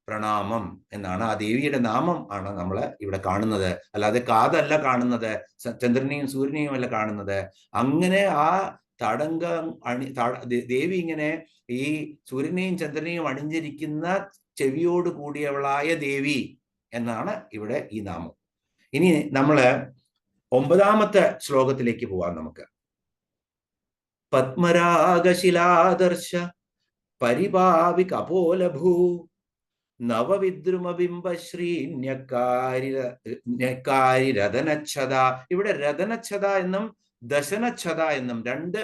പ്രണാമം എന്നാണ്. ആ ദേവിയുടെ നാമം ആണ് നമ്മൾ ഇവിടെ കാണുന്നത്. അല്ലാതെ കാതല്ല കാണുന്നത്, ചന്ദ്രനെയും സൂര്യനെയും അല്ല കാണുന്നത്. അങ്ങനെ ആ ദേവി ഇങ്ങനെ ഈ സൂര്യനെയും ചന്ദ്രനെയും അണിഞ്ഞിരിക്കുന്ന ചെവിയോട് കൂടിയവളായ ദേവി എന്നാണ് ഇവിടെ ഈ നാമം. ഇനി നമ്മള് 9ാമത്തെ ശ്ലോകത്തിലേക്ക് പോവാം. നമുക്ക് പത്മരാഗശിലാദർശ പരിപാവി കപോലഭൂ നവവിദ്രുമബിംബശ്രീന്യക്കാരി രതനച്ഛത. ഇവിടെ രതനച്ഛത എന്നും ദശനച്ഛത എന്നും രണ്ട്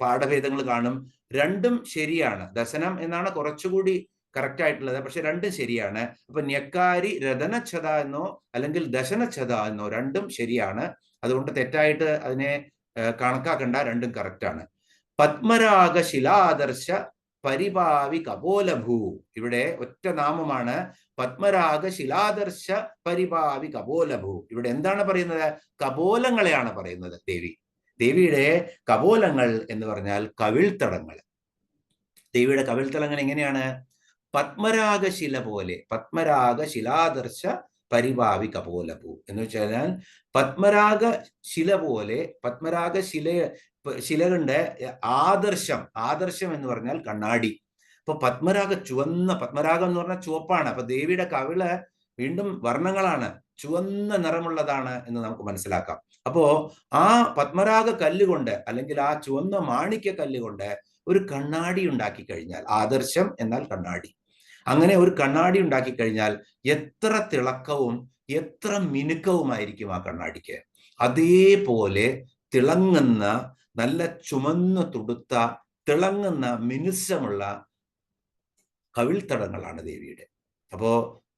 പാഠഭേദങ്ങൾ കാണും. രണ്ടും ശരിയാണ്. ദശനം എന്നാണ് കുറച്ചുകൂടി കറക്റ്റ് ആയിട്ടുള്ളത്, പക്ഷെ രണ്ടും ശരിയാണ്. അപ്പൊ ഞെക്കാരി രതനച്ഛത എന്നോ അല്ലെങ്കിൽ ദശനച്ഛത എന്നോ രണ്ടും ശരിയാണ്. അതുകൊണ്ട് തെറ്റായിട്ട് അതിനെ കണക്കാക്കണ്ട, രണ്ടും കറക്റ്റ് ആണ്. പത്മരാഗ ശിലാദർശ പരിഭാവി കപോലഭൂ. ഇവിടെ ഒറ്റ നാമമാണ്, പത്മരാഗ ശിലാദർശ പരിഭാവി കപോലഭൂ. ഇവിടെ എന്താണ് പറയുന്നത്? കപോലങ്ങളെയാണ് പറയുന്നത് ദേവിയുടെ കപോലങ്ങൾ എന്ന് പറഞ്ഞാൽ കവിൾത്തടങ്ങൾ. ദേവിയുടെ കവിൾത്തടങ്ങൾ എങ്ങനെയാണ്? പത്മരാഗശില പോലെ, പത്മരാഗശിലാദർശ പരിഭാവി കപോലഭൂ എന്ന് വെച്ചാൽ പത്മരാഗ ശില പോലെ, ശിലകളുടെ ആദർശം എന്ന് പറഞ്ഞാൽ കണ്ണാടി. അപ്പൊ ചുവന്ന പത്മരാഗം എന്ന് പറഞ്ഞാൽ ചുവപ്പാണ്. അപ്പൊ ദേവിയുടെ കവിള് വീണ്ടും വർണ്ണങ്ങളാണ്, ചുവന്ന നിറമുള്ളതാണ് എന്ന് നമുക്ക് മനസ്സിലാക്കാം. അപ്പോ ആ പത്മരാഗ കല്ലുകൊണ്ട്, അല്ലെങ്കിൽ ആ ചുവന്ന മാണിക്യ കല്ലുകൊണ്ട് ഒരു കണ്ണാടി ഉണ്ടാക്കി കഴിഞ്ഞാൽ, ആദർശം എന്നാൽ കണ്ണാടി, അങ്ങനെ ഒരു കണ്ണാടി ഉണ്ടാക്കി കഴിഞ്ഞാൽ എത്ര തിളക്കവും എത്ര മിനുക്കവുമായിരിക്കും ആ കണ്ണാടിക്ക്. അതേപോലെ തിളങ്ങുന്ന, നല്ല ചുമന്ന് തുടുത്ത, തിളങ്ങുന്ന മിനുസമുള്ള കവിൾത്തടങ്ങളാണ് ദേവിയുടെ. അപ്പോ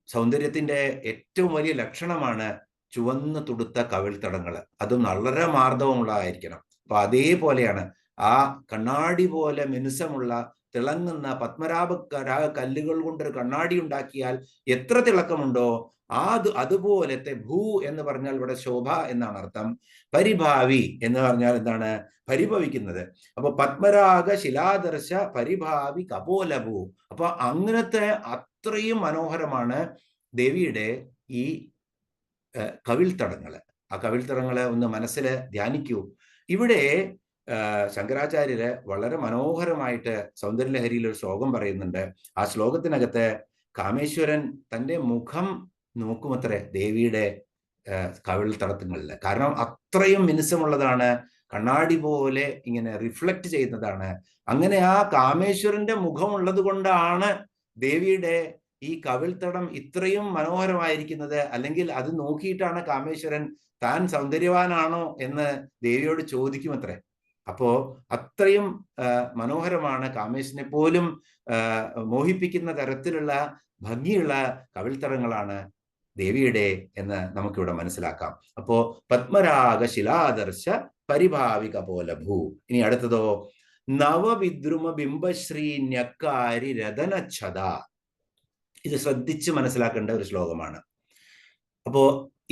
സൗന്ദര്യത്തിന്റെ ഏറ്റവും വലിയ ലക്ഷണമാണ് ചുവന്ന് തുടുത്ത കവിൾത്തടങ്ങൾ. അതും വളരെ മാർദ്ദവമുള്ളതായിരിക്കണം. അപ്പൊ അതേപോലെയാണ് ആ കണ്ണാടി പോലെ മിനുസമുള്ള തിളങ്ങുന്ന പത്മരാഗ കല്ലുകൾ കൊണ്ടൊരു കണ്ണാടി ഉണ്ടാക്കിയാൽ എത്ര തിളക്കമുണ്ടോ അതുപോലത്തെ ഭൂ എന്ന് പറഞ്ഞാൽ ഇവിടെ ശോഭ എന്നാണ് അർത്ഥം. പരിഭാവി എന്ന് പറഞ്ഞാൽ എന്താണ്? പരിഭവിക്കുന്നത്. അപ്പൊ പത്മരാഗ ശിലാദർശ പരിഭാവി കപോലഭൂ. അപ്പൊ അങ്ങനത്തെ അത്രയും മനോഹരമാണ് ദേവിയുടെ ഈ കവിൾത്തടങ്ങള്. ആ കവിൾത്തടങ്ങള് ഒന്ന് മനസ്സിൽ ധ്യാനിക്കൂ. ഇവിടെ ശങ്കരാചാര്യര് വളരെ മനോഹരമായിട്ട് സൗന്ദര്യലഹരിയിൽ ഒരു ശ്ലോകം പറയുന്നുണ്ട്. ആ ശ്ലോകത്തിനകത്ത് കാമേശ്വരൻ തൻ്റെ മുഖം നോക്കുമത്രേ ദേവിയുടെ കവിൾത്തടങ്ങളിൽ. കാരണം അത്രയും മിനുസമുള്ളതാണ്, കണ്ണാടി പോലെ ഇങ്ങനെ റിഫ്ലക്ട് ചെയ്യുന്നതാണ്. അങ്ങനെ ആ കാമേശ്വരന്റെ മുഖമുള്ളത് കൊണ്ടാണ് ദേവിയുടെ ഈ കവിൾത്തടം ഇത്രയും മനോഹരമായിരിക്കുന്നത്. അല്ലെങ്കിൽ അത് നോക്കിയിട്ടാണ് കാമേശ്വരൻ താൻ സൗന്ദര്യവാനാണോ എന്ന് ദേവിയോട് ചോദിക്കുമത്രേ. അപ്പോ അത്രയും മനോഹരമാണ്, കാമേശ്വരനെ പോലും മോഹിപ്പിക്കുന്ന തരത്തിലുള്ള ഭംഗിയുള്ള കവിൾത്തടങ്ങളാണ് ദേവിയുടെ എന്ന് നമുക്കിവിടെ മനസ്സിലാക്കാം. അപ്പോ പത്മരാഗ ശിലാദർശ പരിഭാവി കപോലഭൂ. ഇനി അടുത്തതോ നവവിദ്രുമ ബിംബശ്രീ ന്യക്കാരി രതനച്ഛത. ഇത് ശ്രദ്ധിച്ച് മനസ്സിലാക്കേണ്ട ഒരു ശ്ലോകമാണ്. അപ്പോ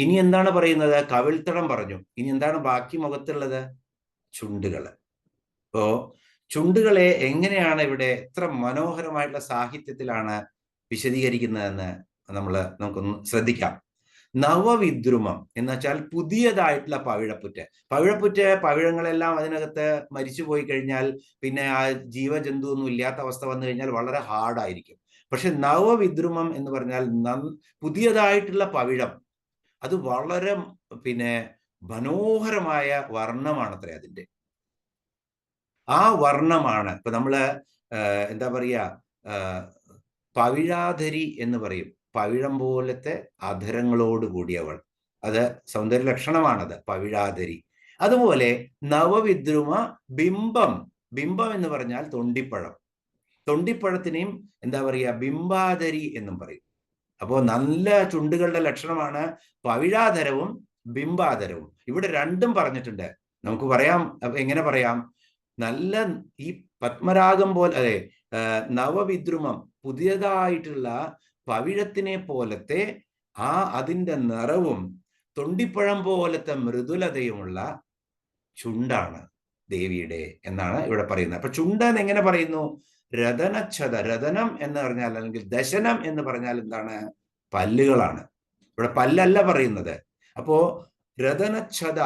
ഇനി എന്താണ് പറയുന്നത്? കവിൾത്തടം പറഞ്ഞു. ഇനി എന്താണ് ബാക്കി മുഖത്തുള്ളത്? ചുണ്ടുകള്. അപ്പോ ചുണ്ടുകളെ എങ്ങനെയാണ് ഇവിടെ എത്ര മനോഹരമായിട്ടുള്ള സാഹിത്യത്തിലാണ് വിശദീകരിക്കുന്നതെന്ന് നമുക്കൊന്ന് ശ്രദ്ധിക്കാം. നവവിദ്രുമം എന്ന് വെച്ചാൽ പുതിയതായിട്ടുള്ള പവിഴങ്ങളെല്ലാം അതിനകത്ത് മരിച്ചു പോയി കഴിഞ്ഞാൽ പിന്നെ ആ ജീവജന്തു ഒന്നും ഇല്ലാത്ത അവസ്ഥ വന്നു കഴിഞ്ഞാൽ വളരെ ഹാർഡായിരിക്കും. പക്ഷെ നവവിദ്രുമം എന്ന് പറഞ്ഞാൽ പുതിയതായിട്ടുള്ള പവിഴം, അത് വളരെ മനോഹരമായ വർണ്ണമാണത്രേ അതിൻ്റെ. ആ വർണ്ണമാണ് ഇപ്പൊ നമ്മള് എന്താ പറയാ, പവിഴാധരി എന്ന് പറയും. പവിഴം പോലത്തെ അധരങ്ങളോട് കൂടിയവൾ, അത് സൗന്ദര്യ ലക്ഷണമാണത്, പവിഴാധരി. അതുപോലെ നവവിദ്രുമ ബിംബം എന്ന് പറഞ്ഞാൽ തൊണ്ടിപ്പഴത്തിനെയും എന്താ പറയുക, ബിംബാധരി എന്നും പറയും. അപ്പോൾ നല്ല ചുണ്ടുകളുടെ ലക്ഷണമാണ് പവിഴാധരവും ബിംബാധരവും. ഇവിടെ രണ്ടും പറഞ്ഞിട്ടുണ്ട്. നമുക്ക് പറയാം, എങ്ങനെ പറയാം? നല്ല ഈ പത്മരാഗം പോലെ, അതെ, നവവിദ്രുമം പുതിയതായിട്ടുള്ള പവിഴത്തിനെ പോലത്തെ അതിൻ്റെ നിറവും തൊണ്ടിപ്പഴം പോലത്തെ മൃദുലതയുമുള്ള ചുണ്ടാണ് ദേവിയുടെ എന്നാണ് ഇവിടെ പറയുന്നത്. അപ്പൊ ചുണ്ടൻ എങ്ങനെ പറയുന്നു? രതനച്ഛത. രതനം എന്ന് പറഞ്ഞാൽ, അല്ലെങ്കിൽ ദശനം എന്ന് പറഞ്ഞാൽ എന്താണ്? പല്ലുകളാണ്. ഇവിടെ പല്ലല്ല പറയുന്നത്. അപ്പോ രതനച്ഛത.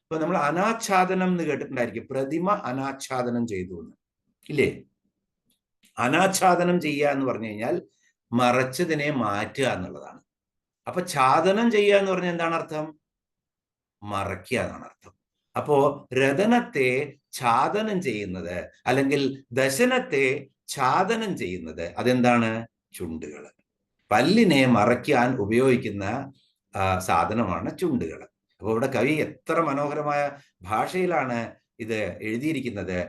ഇപ്പൊ നമ്മൾ അനാച്ഛാദനം എന്ന് കേട്ടിട്ടുണ്ടായിരിക്കും. പ്രതിമ അനാച്ഛാദനം ചെയ്തു എന്ന്, ഇല്ലേ? അനാച്ഛാദനം ചെയ്യുക എന്ന് പറഞ്ഞു കഴിഞ്ഞാൽ മറച്ചതിനെ മാറ്റുക എന്നുള്ളതാണ്. അപ്പൊ ഛാദനം ചെയ്യുക എന്ന് പറഞ്ഞാൽ എന്താണ് അർത്ഥം? മറയ്ക്കുക എന്നാണ് അർത്ഥം. അപ്പോ രതനത്തെ ഛാദനം ചെയ്യുന്നത്, അല്ലെങ്കിൽ ദശനത്തെ ഛാദനം ചെയ്യുന്നത് അതെന്താണ്? ചുണ്ടുകൾ. പല്ലിനെ മറയ്ക്കാൻ ഉപയോഗിക്കുന്ന സാധനമാണ് ചുണ്ടുകൾ. അപ്പോൾ ഇവിടെ കവി എത്ര മനോഹരമായ ഭാഷയിലാണ് ഇത് എഴുതിയിരിക്കുന്നത്.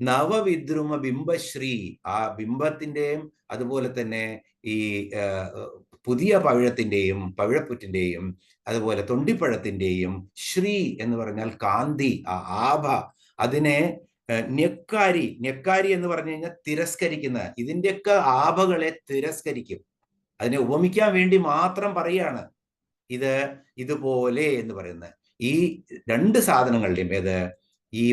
നവവിദ്രുമ ബിംബശ്രീ, ആ ബിംബത്തിൻ്റെയും അതുപോലെ തന്നെ ഈ പുതിയ പവിഴപ്പുറ്റിൻ്റെയും അതുപോലെ തൊണ്ടിപ്പഴത്തിൻ്റെയും ശ്രീ എന്ന് പറഞ്ഞാൽ കാന്തി, ആ ആഭ, അതിനെ ന്യക്കാരി എന്ന് പറഞ്ഞു കഴിഞ്ഞാൽ തിരസ്കരിക്കുന്ന, ഇതിന്റെയൊക്കെ ആഭകളെ തിരസ്കരിക്കും. അതിനെ ഉപമിക്കാൻ വേണ്ടി മാത്രം പറയാണ് ഇതുപോലെ എന്ന് പറയുന്നത്. ഈ രണ്ട് സാധനങ്ങളുടെയും, ഏത് ഈ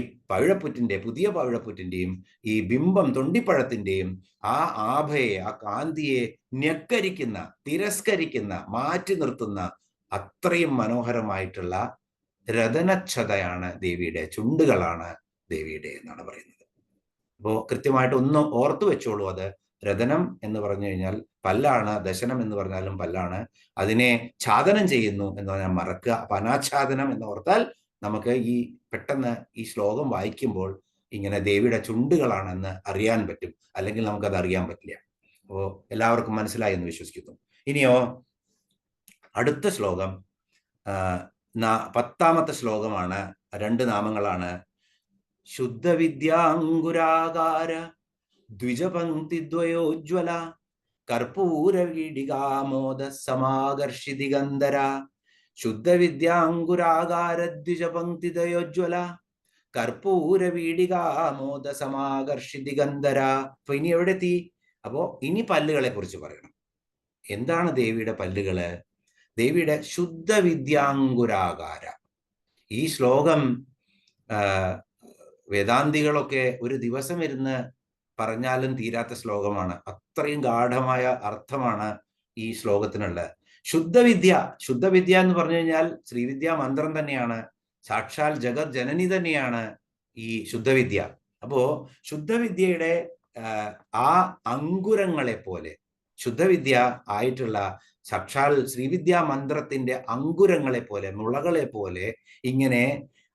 പുതിയ പവിഴപ്പുറ്റിന്റെയും ഈ ബിംബം തൊണ്ടിപ്പഴത്തിന്റെയും ആ ആഭയെ, ആ കാന്തിയെ ന്യക്കരിക്കുന്ന, തിരസ്കരിക്കുന്ന, മാറ്റി നിർത്തുന്ന അത്രയും മനോഹരമായിട്ടുള്ള രതനച്ഛതയാണ് ദേവിയുടെ, ചുണ്ടുകളാണ് ദേവിയുടെ എന്നാണ് പറയുന്നത്. അപ്പോൾ കൃത്യമായിട്ട് ഒന്ന് ഓർത്തു വെച്ചോളൂ. അത് രതനം എന്ന് പറഞ്ഞു കഴിഞ്ഞാൽ പല്ലാണ്, ദശനം എന്ന് പറഞ്ഞാലും പല്ലാണ്. അതിനെ ഛാദനം ചെയ്യുന്നു എന്ന് പറഞ്ഞാൽ മറക്കുക. അപ്പൊ അനാച്ഛാദനം എന്ന് ഓർത്താൽ നമുക്ക് ഈ പെട്ടെന്ന് ഈ ശ്ലോകം വായിക്കുമ്പോൾ ഇങ്ങനെ ദേവിയുടെ ചുണ്ടുകളാണെന്ന് അറിയാൻ പറ്റും, അല്ലെങ്കിൽ നമുക്കത് അറിയാൻ പറ്റില്ല. അപ്പോൾ എല്ലാവർക്കും മനസ്സിലായി എന്ന് വിശ്വസിക്കുന്നു. ഇനിയോ അടുത്ത ശ്ലോകം 10ാമത്തെ ശ്ലോകമാണ്. 2 നാമങ്ങളാണ്. ശുദ്ധവിദ്യാങ്കുരാകാര ദ്വിജപംക്തിദ്വയോജ്വല കർപ്പൂരവീടികാമോദ സമാകർഷി ദിഗന്ധര. ശുദ്ധവിദ്യാങ്കുരാകാര ദ്വിജപംക്തിദ്വയോജ്വല കർപ്പൂരവീടികാമോദ സമാകർഷി ദിഗന്ധര. അപ്പൊ ഇനി എവിടെ എത്തി? അപ്പോ ഇനി പല്ലുകളെ കുറിച്ച് പറയണം. എന്താണ് ദേവിയുടെ പല്ലുകള്? ദേവിയുടെ ശുദ്ധവിദ്യാങ്കുരാകാര. ഈ ശ്ലോകം വേദാന്തികളൊക്കെ ഒരു ദിവസം ഇരുന്ന് പറഞ്ഞാലും തീരാത്ത ശ്ലോകമാണ്. അത്രയും ഗാഠമായ അർത്ഥമാണ് ഈ ശ്ലോകത്തിനുള്ളത്. ശുദ്ധവിദ്യ എന്ന് പറഞ്ഞു കഴിഞ്ഞാൽ ശ്രീവിദ്യാ മന്ത്രം തന്നെയാണ്. സാക്ഷാൽ ജഗത് ജനനി തന്നെയാണ് ഈ ശുദ്ധവിദ്യ. അപ്പോ ശുദ്ധവിദ്യയുടെ ആ അങ്കുരങ്ങളെ പോലെ, ശുദ്ധവിദ്യ ആയിട്ടുള്ള സാക്ഷാൽ ശ്രീവിദ്യാ മന്ത്രത്തിന്റെ അങ്കുരങ്ങളെ പോലെ, മുളകളെ പോലെ ഇങ്ങനെ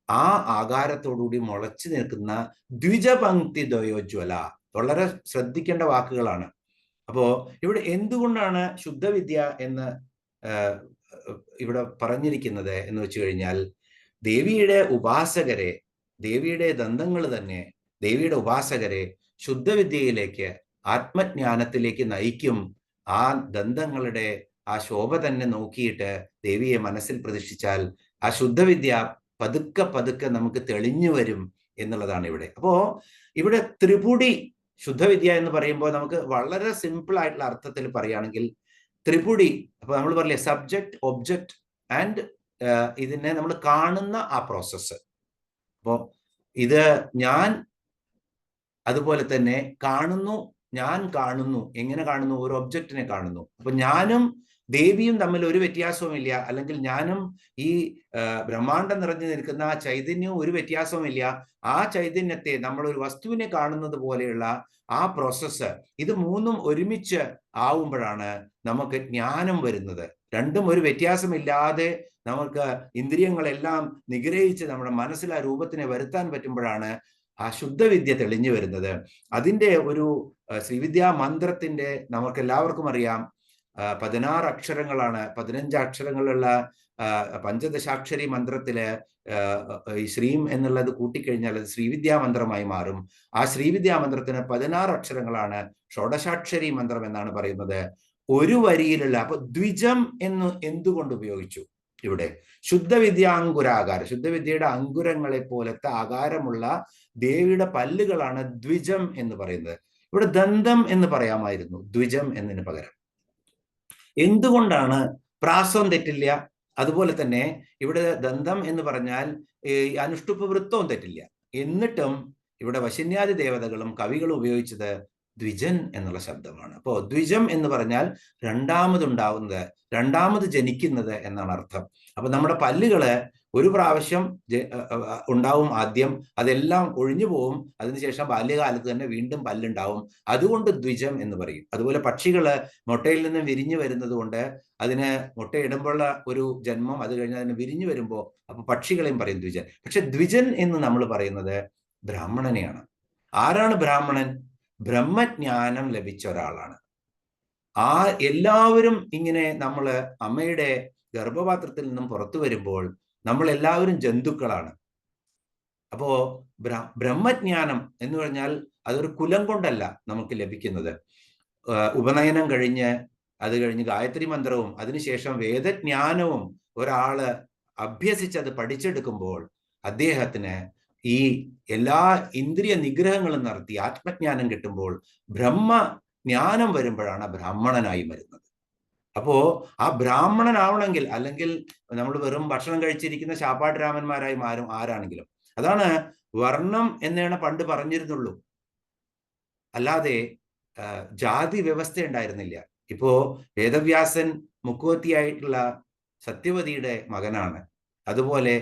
ആ ആകാരത്തോടുകൂടി മുളച്ചു നിൽക്കുന്ന ദ്വിജപംക്തി ദ്വയോജ്വല. വളരെ ശ്രദ്ധിക്കേണ്ട വാക്കുകളാണ്. അപ്പോ ഇവിടെ എന്തുകൊണ്ടാണ് ശുദ്ധവിദ്യ എന്ന് ഇവിടെ പറഞ്ഞിരിക്കുന്നത് എന്ന് വെച്ച് കഴിഞ്ഞാൽ, ദേവിയുടെ ഉപാസകരെ, ദേവിയുടെ ദന്തങ്ങൾ തന്നെ ദേവിയുടെ ഉപാസകരെ ശുദ്ധവിദ്യയിലേക്ക്, ആത്മജ്ഞാനത്തിലേക്ക് നയിക്കും. ആ ദന്തങ്ങളുടെ ആ ശോഭ തന്നെ നോക്കിയിട്ട് ദേവിയെ മനസ്സിൽ പ്രതിഷ്ഠിച്ചാൽ ആ ശുദ്ധവിദ്യ പതുക്കെ പതുക്കെ നമുക്ക് തെളിഞ്ഞു വരും എന്നുള്ളതാണ് ഇവിടെ. അപ്പോ ഇവിടെ ത്രിപുടി ശുദ്ധവിദ്യ എന്ന് പറയുമ്പോൾ നമുക്ക് വളരെ സിമ്പിൾ ആയിട്ടുള്ള അർത്ഥത്തിൽ പറയുകയാണെങ്കിൽ ത്രിപുടി, അപ്പൊ നമ്മൾ പറയില്ലേ സബ്ജക്ട്, ഒബ്ജക്റ്റ് ആൻഡ് ഇതിനെ നമ്മൾ കാണുന്ന ആ പ്രോസസ്സ്. അപ്പോ ഇത് ഞാൻ അതുപോലെ തന്നെ കാണുന്നു, ഞാൻ കാണുന്നു. എങ്ങനെ കാണുന്നു? ഒരു ഒബ്ജക്റ്റിനെ കാണുന്നു. അപ്പൊ ഞാനും ദേവിയും തമ്മിൽ ഒരു വ്യത്യാസവുമില്ല, അല്ലെങ്കിൽ ഞാനും ഈ ബ്രഹ്മാണ്ടം നിറഞ്ഞു നിൽക്കുന്ന ആ ചൈതന്യവും ഒരു വ്യത്യാസവുമില്ല. ആ ചൈതന്യത്തെ നമ്മൾ ഒരു വസ്തുവിനെ കാണുന്നത് പോലെയുള്ള ആ പ്രോസസ്സ്, ഇത് മൂന്നും ഒരുമിച്ച് ആവുമ്പോഴാണ് നമുക്ക് ജ്ഞാനം വരുന്നത്. രണ്ടും ഒരു വ്യത്യാസമില്ലാതെ നമുക്ക് ഇന്ദ്രിയങ്ങളെല്ലാം നിഗ്രഹിച്ച് നമ്മുടെ മനസ്സിൽ ആ രൂപത്തിനെ വരുത്താൻ പറ്റുമ്പോഴാണ് ആ ശുദ്ധവിദ്യ തെളിഞ്ഞു വരുന്നത്. അതിൻ്റെ ഒരു ശ്രീവിദ്യാ മന്ത്രത്തിന്റെ നമുക്ക് എല്ലാവർക്കും അറിയാം 16 അക്ഷരങ്ങളാണ്. 15 അക്ഷരങ്ങളുള്ള പഞ്ചദശാക്ഷരി മന്ത്രത്തില് ഈ ശ്രീം എന്നുള്ളത് കൂട്ടിക്കഴിഞ്ഞാൽ അത് ശ്രീവിദ്യാ മന്ത്രമായി മാറും. ആ ശ്രീവിദ്യാ മന്ത്രത്തിന് 16 അക്ഷരങ്ങളാണ്. ഷോഡശാക്ഷരി മന്ത്രം എന്നാണ് പറയുന്നത്. ഒരു വരിയിലുള്ള, അപ്പൊ ദ്വിജം എന്ന് എന്തുകൊണ്ട് ഉപയോഗിച്ചു ഇവിടെ? ശുദ്ധവിദ്യാങ്കുരാകാരം, ശുദ്ധവിദ്യയുടെ അങ്കുരങ്ങളെ പോലത്തെ ആകാരമുള്ള ദേവിയുടെ പല്ലുകളാണ് ദ്വിജം എന്ന് പറയുന്നത്. ഇവിടെ ദന്തം എന്ന് പറയാമായിരുന്നു ദ്വിജം എന്നതിന് പകരം. എന്തുകൊണ്ടാണ്? പ്രാസം തെറ്റില്ല. അതുപോലെ തന്നെ ഇവിടെ ദന്തം എന്ന് പറഞ്ഞാൽ അനുഷ്ടുപ്പ് വൃത്തവും തെറ്റില്ല. എന്നിട്ടും ഇവിടെ വശന്യാദി ദേവതകളും കവികളും ഉപയോഗിച്ചത് ദ്വിജൻ എന്നുള്ള ശബ്ദമാണ്. അപ്പോൾ ദ്വിജം എന്ന് പറഞ്ഞാൽ രണ്ടാമതുണ്ടാവുന്നത്, രണ്ടാമത് ജനിക്കുന്നത് എന്നാണ് അർത്ഥം. അപ്പൊ നമ്മുടെ പല്ലുകള് ഒരു പ്രാവശ്യം ഉണ്ടാവും ആദ്യം, അതെല്ലാം ഒഴിഞ്ഞു പോവും. അതിനുശേഷം ബാല്യകാലത്ത് തന്നെ വീണ്ടും പല്ലുണ്ടാവും. അതുകൊണ്ട് ദ്വിജം എന്ന് പറയും. അതുപോലെ പക്ഷികള് മുട്ടയിൽ നിന്ന് വിരിഞ്ഞു വരുന്നത് കൊണ്ട് അതിന് മുട്ടയിടുമ്പോഴുള്ള ഒരു ജന്മം, അത് കഴിഞ്ഞ് അതിന് വിരിഞ്ഞു വരുമ്പോൾ അപ്പൊ പക്ഷികളെയും പറയും ദ്വിജൻ. പക്ഷെ ദ്വിജൻ എന്ന് നമ്മൾ പറയുന്നത് ബ്രാഹ്മണനെയാണ്. ആരാണ് ബ്രാഹ്മണൻ? ബ്രഹ്മജ്ഞാനം ലഭിച്ച ഒരാളാണ്. ആ എല്ലാവരും ഇങ്ങനെ നമ്മള് അമ്മയുടെ ഗർഭപാത്രത്തിൽ നിന്നും പുറത്തു വരുമ്പോൾ നമ്മൾ എല്ലാവരും ജന്തുക്കളാണ്. അപ്പോ ബ്രഹ്മജ്ഞാനം എന്ന് പറഞ്ഞാൽ അതൊരു കുലം കൊണ്ടല്ല നമുക്ക് ലഭിക്കുന്നത്. ഉപനയനം കഴിഞ്ഞ് അത് കഴിഞ്ഞ് ഗായത്രി മന്ത്രവും അതിനുശേഷം വേദജ്ഞാനവും ഒരാള് അഭ്യസിച്ച് അത് പഠിച്ചെടുക്കുമ്പോൾ അദ്ദേഹത്തിന് ഈ എല്ലാ ഇന്ദ്രിയ നിഗ്രഹങ്ങളും നടത്തി ആത്മജ്ഞാനം കിട്ടുമ്പോൾ ബ്രഹ്മജ്ഞാനം വരുമ്പോഴാണ് ബ്രാഹ്മണനായി വരുന്നത്. അപ്പോ ആ ബ്രാഹ്മണനാവണമെങ്കിൽ, അല്ലെങ്കിൽ നമ്മൾ വെറും ഭക്ഷണം കഴിച്ചിരിക്കുന്ന ശാപ്പാട്ട് രാമന്മാരായി മാറും ആരാണെങ്കിലും. അതാണ് വർണ്ണം എന്നാണ് പണ്ട് പറഞ്ഞിരുന്നുള്ളൂ, അല്ലാതെ ജാതി വ്യവസ്ഥ ഉണ്ടായിരുന്നില്ല. ഇപ്പോ വേദവ്യാസൻ മുക്കുവത്തിയായിട്ടുള്ള സത്യവതിയുടെ മകനാണ്. അതുപോലെ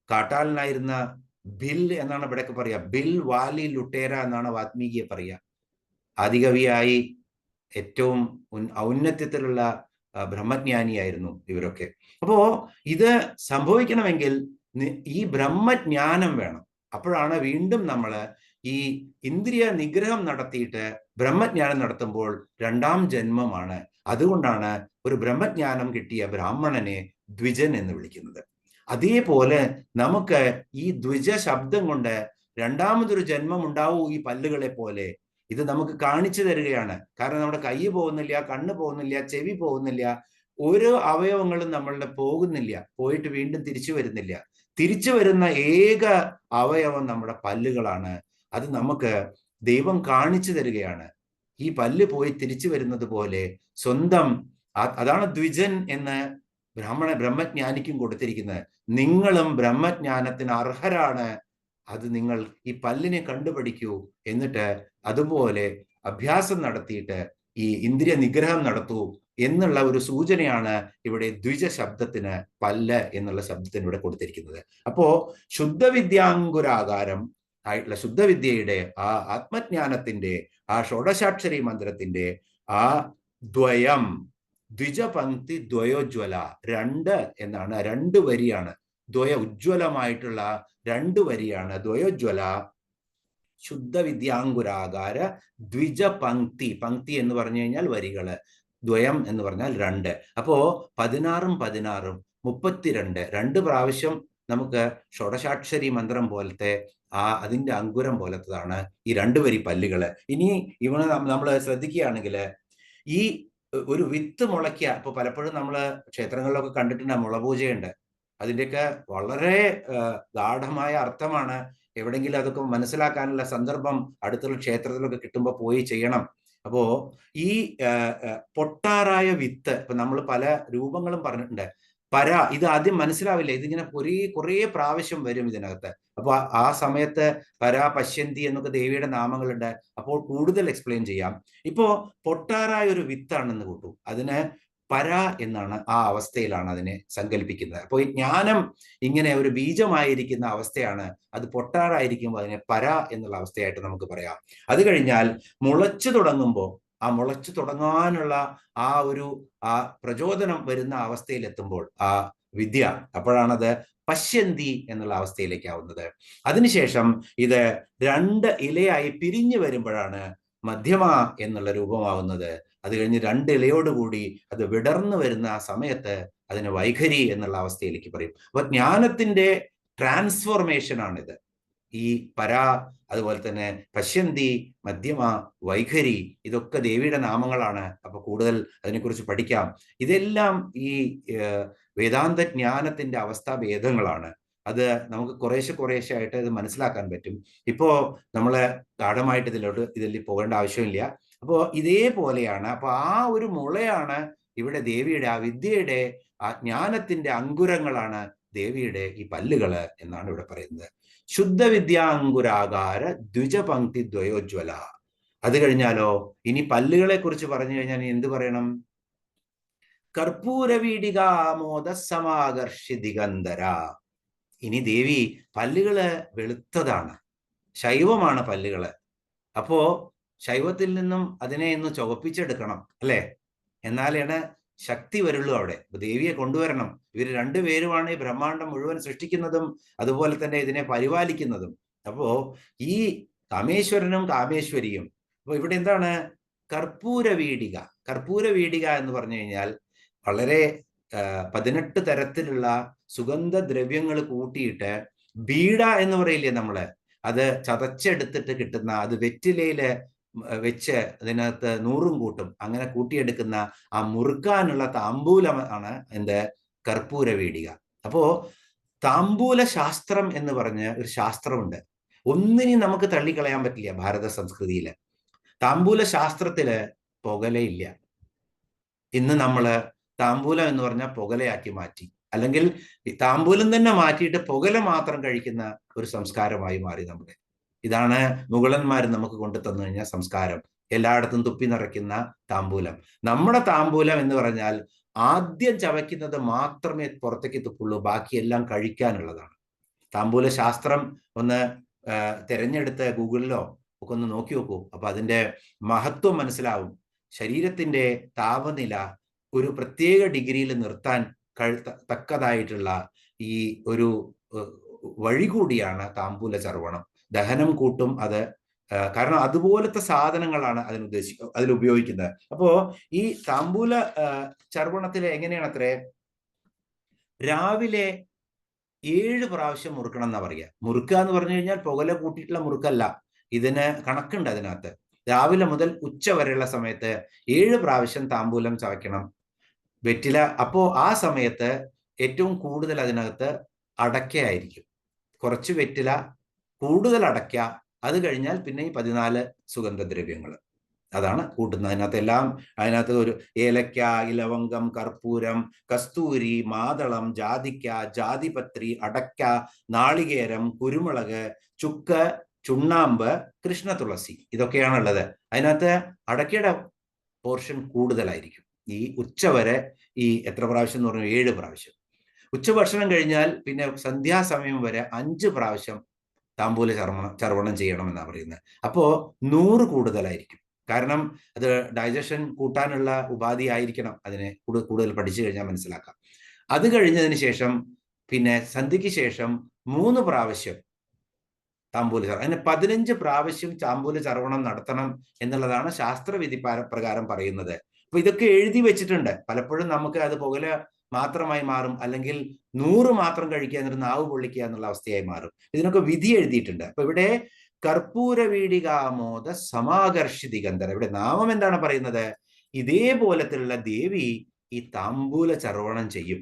കാട്ടാളനായിരുന്ന ബിൽ എന്നാണ് ഇവിടെയൊക്കെ പറയാ, ബിൽ വാലി ലുട്ടേര എന്നാണ് വാത്മീകിയെ പറയുക. ആദികവിയായി ഏറ്റവും ഔന്നത്യത്തിലുള്ള ബ്രഹ്മജ്ഞാനിയായിരുന്നു ഇവരൊക്കെ. അപ്പോ ഇത് സംഭവിക്കണമെങ്കിൽ ഈ ബ്രഹ്മജ്ഞാനം വേണം. അപ്പോഴാണ് വീണ്ടും നമ്മൾ ഈ ഇന്ദ്രിയ നിഗ്രഹം നടത്തിയിട്ട് ബ്രഹ്മജ്ഞാനം നടത്തുമ്പോൾ രണ്ടാം ജന്മമാണ്. അതുകൊണ്ടാണ് ഒരു ബ്രഹ്മജ്ഞാനം കിട്ടിയ ബ്രാഹ്മണനെ ദ്വിജൻ എന്ന് വിളിക്കുന്നത്. അതേപോലെ നമുക്ക് ഈ ദ്വിജ ശബ്ദം കൊണ്ട് രണ്ടാമതൊരു ജന്മം ഉണ്ടാവൂ ഈ പല്ലുകളെ പോലെ. ഇത് നമുക്ക് കാണിച്ചു തരികയാണ്. കാരണം നമ്മുടെ കൈ പോകുന്നില്ല, കണ്ണ് പോകുന്നില്ല, ചെവി പോകുന്നില്ല, ഓരോ അവയവങ്ങളും നമ്മളുടെ പോകുന്നില്ല, പോയിട്ട് വീണ്ടും തിരിച്ചു വരുന്നില്ല. തിരിച്ചു വരുന്ന ഏക അവയവം നമ്മുടെ പല്ലുകളാണ്. അത് നമുക്ക് ദൈവം കാണിച്ചു തരികയാണ്. ഈ പല്ല് പോയി തിരിച്ചു വരുന്നത് പോലെ സ്വന്തം, അതാണ് ദ്വിജൻ എന്ന് ബ്രഹ്മജ്ഞാനിക്കും കൊടുത്തിരിക്കുന്നത്. നിങ്ങളും ബ്രഹ്മജ്ഞാനത്തിന് അർഹരാണ്. അത് നിങ്ങൾ ഈ പല്ലിനെ കണ്ടുപഠിക്കൂ, എന്നിട്ട് അതുപോലെ അഭ്യാസം നടത്തിയിട്ട് ഈ ഇന്ദ്രിയ നിഗ്രഹം നടത്തൂ എന്നുള്ള ഒരു സൂചനയാണ് ഇവിടെ ദ്വിജ ശബ്ദത്തിന്, പല്ല് എന്നുള്ള ശബ്ദത്തിന് ഇവിടെ കൊടുത്തിരിക്കുന്നത്. അപ്പോ ശുദ്ധവിദ്യാങ്കുരാകാരം ആയിട്ടുള്ള ശുദ്ധവിദ്യയുടെ ആ ആത്മജ്ഞാനത്തിന്റെ ആ ഷോഡശാക്ഷരി മന്ത്രത്തിന്റെ ആ ദ്വയം, ദ്വിജപങ്ക്തി ദ്വയോജ്വല, രണ്ട് എന്നാണ്, രണ്ട് വരിയാണ്. ദ്വയ ഉജ്ജ്വലമായിട്ടുള്ള രണ്ട് വരിയാണ്. ദ്വയോജ്വല ശുദ്ധവിദ്യാങ്കുരാകാര ദ്വിജപങ്ക്തി. പങ്ക്തി എന്ന് പറഞ്ഞു കഴിഞ്ഞാൽ വരികള്, ദ്വയം എന്ന് പറഞ്ഞാൽ രണ്ട്. അപ്പോ 16 16 32, രണ്ട് പ്രാവശ്യം നമുക്ക് ഷോഡശാക്ഷരി മന്ത്രം പോലത്തെ അതിന്റെ അങ്കുരം പോലത്തതാണ് ഈ രണ്ട് വരി പല്ലുകള്. ഇനി ഇവിടെ നമ്മൾ ശ്രദ്ധിക്കുകയാണെങ്കിൽ ഈ ഒരു വിത്ത് മുളയ്ക്കുക. ഇപ്പൊ പലപ്പോഴും നമ്മൾ ക്ഷേത്രങ്ങളിലൊക്കെ കണ്ടിട്ടുണ്ട്, മുളപൂജയുണ്ട്. അതിൻ്റെയൊക്കെ വളരെ ഗാഠമായ അർത്ഥമാണ്. എവിടെയെങ്കിലും അതൊക്കെ മനസ്സിലാക്കാനുള്ള സന്ദർഭം അടുത്തുള്ള ക്ഷേത്രത്തിലൊക്കെ കിട്ടുമ്പോൾ പോയി ചെയ്യണം. അപ്പോ ഈ പൊട്ടാറായ വിത്ത്, ഇപ്പൊ നമ്മൾ പല രൂപങ്ങളും പറഞ്ഞിട്ടുണ്ട്. പര, ഇത് ആദ്യം മനസ്സിലാവില്ല, ഇതിങ്ങനെ കുറേ പ്രാവശ്യം വരും ഇതിനകത്ത്. അപ്പൊ ആ സമയത്ത് പര, പശ്യന്തി എന്നൊക്കെ ദേവിയുടെ നാമങ്ങളുണ്ട്. അപ്പോൾ കൂടുതൽ എക്സ്പ്ലെയിൻ ചെയ്യാം. ഇപ്പോ പൊട്ടാറായ ഒരു വിത്താണെന്ന് കൂട്ടു, അതിന് പര എന്നാണ്, ആ അവസ്ഥയിലാണ് അതിനെ സങ്കല്പിക്കുന്നത്. അപ്പോൾ ഈ ജ്ഞാനം ഇങ്ങനെ ഒരു ബീജമായിരിക്കുന്ന അവസ്ഥയാണ്. അത് പൊട്ടാറായിരിക്കുമ്പോൾ അതിനെ പര എന്നുള്ള അവസ്ഥയായിട്ട് നമുക്ക് പറയാം. അത് കഴിഞ്ഞാൽ മുളച്ചു തുടങ്ങുമ്പോൾ, ആ മുളച്ചു തുടങ്ങാനുള്ള ആ പ്രചോദനം വരുന്ന അവസ്ഥയിലെത്തുമ്പോൾ ആ വിദ്യ, അപ്പോഴാണത് പശ്യന്തി എന്നുള്ള അവസ്ഥയിലേക്കാവുന്നത്. അതിനുശേഷം ഇത് രണ്ട് ഇലയായി പിരിഞ്ഞു വരുമ്പോഴാണ് മധ്യമ എന്നുള്ള രൂപമാവുന്നത്. അത് കഴിഞ്ഞ് രണ്ട് ഇലയോടുകൂടി അത് വിടർന്നു വരുന്ന ആ സമയത്ത് അതിന് വൈഖരി എന്നുള്ള അവസ്ഥയിലേക്ക് പറയും. അപ്പൊ ജ്ഞാനത്തിന്റെ ട്രാൻസ്ഫോർമേഷൻ ആണിത്. ഈ പരാ, അതുപോലെ തന്നെ പശ്യന്തി, മധ്യമ, വൈഖരി, ഇതൊക്കെ ദേവിയുടെ നാമങ്ങളാണ്. അപ്പൊ കൂടുതൽ അതിനെക്കുറിച്ച് പഠിക്കാം. ഇതെല്ലാം ഈ വേദാന്ത ജ്ഞാനത്തിന്റെ അവസ്ഥാഭേദങ്ങളാണ്. അത് നമുക്ക് കുറേശ്ശെ ആയിട്ട് ഇത് മനസ്സിലാക്കാൻ പറ്റും. ഇപ്പോ നമ്മള് ഗാഠമായിട്ട് ഇതിൽ പോകേണ്ട ആവശ്യമില്ല. അപ്പോ ഇതേപോലെയാണ്. അപ്പൊ ആ ഒരു മുളയാണ് ഇവിടെ ദേവിയുടെ, ആ വിദ്യയുടെ, ആ ജ്ഞാനത്തിന്റെ അങ്കുരങ്ങളാണ് ദേവിയുടെ ഈ പല്ലുകള് എന്നാണ് ഇവിടെ പറയുന്നത്. ശുദ്ധവിദ്യാങ്കുരാകാര ദ്വിജപങ്ക്തി ദ്വയോജ്വല. അത് കഴിഞ്ഞാലോ ഇനി പല്ലുകളെ കുറിച്ച് പറഞ്ഞു കഴിഞ്ഞാൽ എന്ത് പറയണം? കർപ്പൂരവീടികാമോദ സമാകർഷി ദിഗന്ധര. ഇനി ദേവി പല്ലുകള് വെളുത്തതാണ്, ശൈവമാണ് പല്ലുകള്. അപ്പോ ശൈവത്തിൽ നിന്നും അതിനെ ഒന്ന് ചുവപ്പിച്ചെടുക്കണം, അല്ലെ? എന്നാലാണ് ശക്തി വരുള്ളൂ അവിടെ. ദേവിയെ കൊണ്ടുവരണം. ഇവർ രണ്ടുപേരുമാണ് ഈ ബ്രഹ്മാണ്ടം മുഴുവൻ സൃഷ്ടിക്കുന്നതും അതുപോലെ തന്നെ ഇതിനെ പരിപാലിക്കുന്നതും. അപ്പോ ഈ കാമേശ്വരനും കാമേശ്വരിയും. അപ്പൊ ഇവിടെ എന്താണ്? കർപ്പൂരവീടിക. കർപ്പൂരവീടിക എന്ന് പറഞ്ഞു കഴിഞ്ഞാൽ വളരെ 18 തരത്തിലുള്ള സുഗന്ധദ്രവ്യങ്ങൾ കൂട്ടിയിട്ട്, ബീഡ എന്ന് പറയില്ലേ നമ്മള്, അത് ചതച്ചെടുത്തിട്ട് കിട്ടുന്ന, അത് വെറ്റിലയില് വെച്ച് അതിനകത്ത് 100 കൂട്ടും, അങ്ങനെ കൂട്ടിയെടുക്കുന്ന ആ മുറുക്കാനുള്ള താമ്പൂലമാണ് എന്ത്? കർപ്പൂരവീടിക. അപ്പോ താമ്പൂല ശാസ്ത്രം എന്ന് പറഞ്ഞ ഒരു ശാസ്ത്രമുണ്ട്. ഒന്നിനെയും നമുക്ക് തള്ളിക്കളയാൻ പറ്റില്ല. ഭാരത സംസ്കൃതിയില് താമ്പൂല ശാസ്ത്രത്തില് പുകലയില്ല. ഇന്ന് നമ്മള് താമ്പൂലം എന്ന് പറഞ്ഞാൽ പുകലയാക്കി മാറ്റി, അല്ലെങ്കിൽ താമ്പൂലം തന്നെ മാറ്റിയിട്ട് പുകല മാത്രം കഴിക്കുന്ന ഒരു സംസ്കാരമായി മാറി നമ്മുടെ. ഇതാണ് മുഗളന്മാർ നമുക്ക് കൊണ്ടു തന്നു കഴിഞ്ഞ സംസ്കാരം. എല്ലായിടത്തും തുപ്പി നിറയ്ക്കുന്ന താമ്പൂലം. നമ്മുടെ താമ്പൂലം എന്ന് പറഞ്ഞാൽ ആദ്യം ചവയ്ക്കുന്നത് മാത്രമേ പുറത്തേക്ക് തുപ്പുള്ളൂ, ബാക്കിയെല്ലാം കഴിക്കാനുള്ളതാണ്. താമ്പൂല ശാസ്ത്രം ഒന്ന് തിരഞ്ഞെടുത്ത് ഗൂഗിളിലോ ഒക്കെ ഒന്ന് നോക്കി നോക്കൂ. അപ്പൊ അതിന്റെ മഹത്വം മനസ്സിലാവും. ശരീരത്തിന്റെ താപനില ഒരു പ്രത്യേക ഡിഗ്രിയിൽ നിർത്താൻ തക്കതായിട്ടുള്ള ഈ ഒരു വഴി കൂടിയാണ് താമ്പൂല ചർവണം. ദഹനം കൂട്ടും അത്. കാരണം അതുപോലത്തെ സാധനങ്ങളാണ് അതിൽ ഉപയോഗിക്കുന്നത്. അപ്പോ ഈ താമ്പൂല ചർവണത്തിലെ എങ്ങനെയാണ് അത്രേ, രാവിലെ 7 പ്രാവശ്യം മുറുക്കണം എന്നാ പറയുക. മുറുക്കുക എന്ന് പറഞ്ഞു കഴിഞ്ഞാൽ പുകല കൂട്ടിയിട്ടുള്ള മുറുക്കല്ല, ഇതിന് കണക്കുണ്ട് അതിനകത്ത്. രാവിലെ മുതൽ ഉച്ച വരെയുള്ള സമയത്ത് 7 പ്രാവശ്യം താമ്പൂലം ചവയ്ക്കണം, വെറ്റില. അപ്പോ ആ സമയത്ത് ഏറ്റവും കൂടുതൽ അതിനകത്ത് അടയ്ക്കയായിരിക്കും. കുറച്ച് വെറ്റില, കൂടുതൽ അടയ്ക്ക, അത് കഴിഞ്ഞാൽ പിന്നെ ഈ 14 സുഗന്ധദ്രവ്യങ്ങൾ അതാണ് കൂട്ടുന്നത്. അതിനകത്ത് ഒരു ഏലക്ക, ഇലവങ്കം, കർപ്പൂരം, കസ്തൂരി, മാതളം, ജാതിക്ക, ജാതിപത്രി, അടയ്ക്ക, നാളികേരം, കുരുമുളക്, ചുക്ക്, ചുണ്ണാമ്പ്, കൃഷ്ണ തുളസി, ഇതൊക്കെയാണുള്ളത്. അതിനകത്ത് അടയ്ക്കയുടെ പോർഷൻ കൂടുതലായിരിക്കും. ഈ ഉച്ചവരെ ഈ എത്ര പ്രാവശ്യം എന്ന് പറഞ്ഞു, 7 പ്രാവശ്യം. ഉച്ചഭക്ഷണം കഴിഞ്ഞാൽ പിന്നെ സന്ധ്യാസമയം വരെ 5 പ്രാവശ്യം താമ്പൂല ചർവണം ചെയ്യണമെന്നാണ് പറയുന്നത്. അപ്പോ 100 കൂടുതലായിരിക്കും. കാരണം അത് ഡൈജഷൻ കൂട്ടാനുള്ള ഉപാധി ആയിരിക്കണം. അതിനെ കൂടുതൽ പഠിച്ചു കഴിഞ്ഞാൽ മനസ്സിലാക്കാം. അത് കഴിഞ്ഞതിന് ശേഷം പിന്നെ സന്ധ്യയ്ക്ക് ശേഷം 3 പ്രാവശ്യം താമ്പൂല ചർവണം, അതിന് 15 പ്രാവശ്യം താമ്പൂല ചർവണം നടത്തണം എന്നുള്ളതാണ് ശാസ്ത്രവിധി പ്രകാരം പറയുന്നത്. അപ്പൊ ഇതൊക്കെ എഴുതി വെച്ചിട്ടുണ്ട്. പലപ്പോഴും നമുക്ക് അത് പുകല മാത്രമായി മാറും, അല്ലെങ്കിൽ 100 മാത്രം കഴിക്കുക എന്നിട്ട് നാവ് പൊള്ളിക്കുക എന്നുള്ള അവസ്ഥയായി മാറും. ഇതിനൊക്കെ വിധി എഴുതിയിട്ടുണ്ട്. അപ്പൊ ഇവിടെ കർപ്പൂര വീടികാമോദ സമാകർഷിതി ഗന്ധര, ഇവിടെ നാമം എന്താണ് പറയുന്നത്? ഇതേപോലത്തുള്ള ദേവി ഈ താമ്പൂല ചർവണം ചെയ്യും.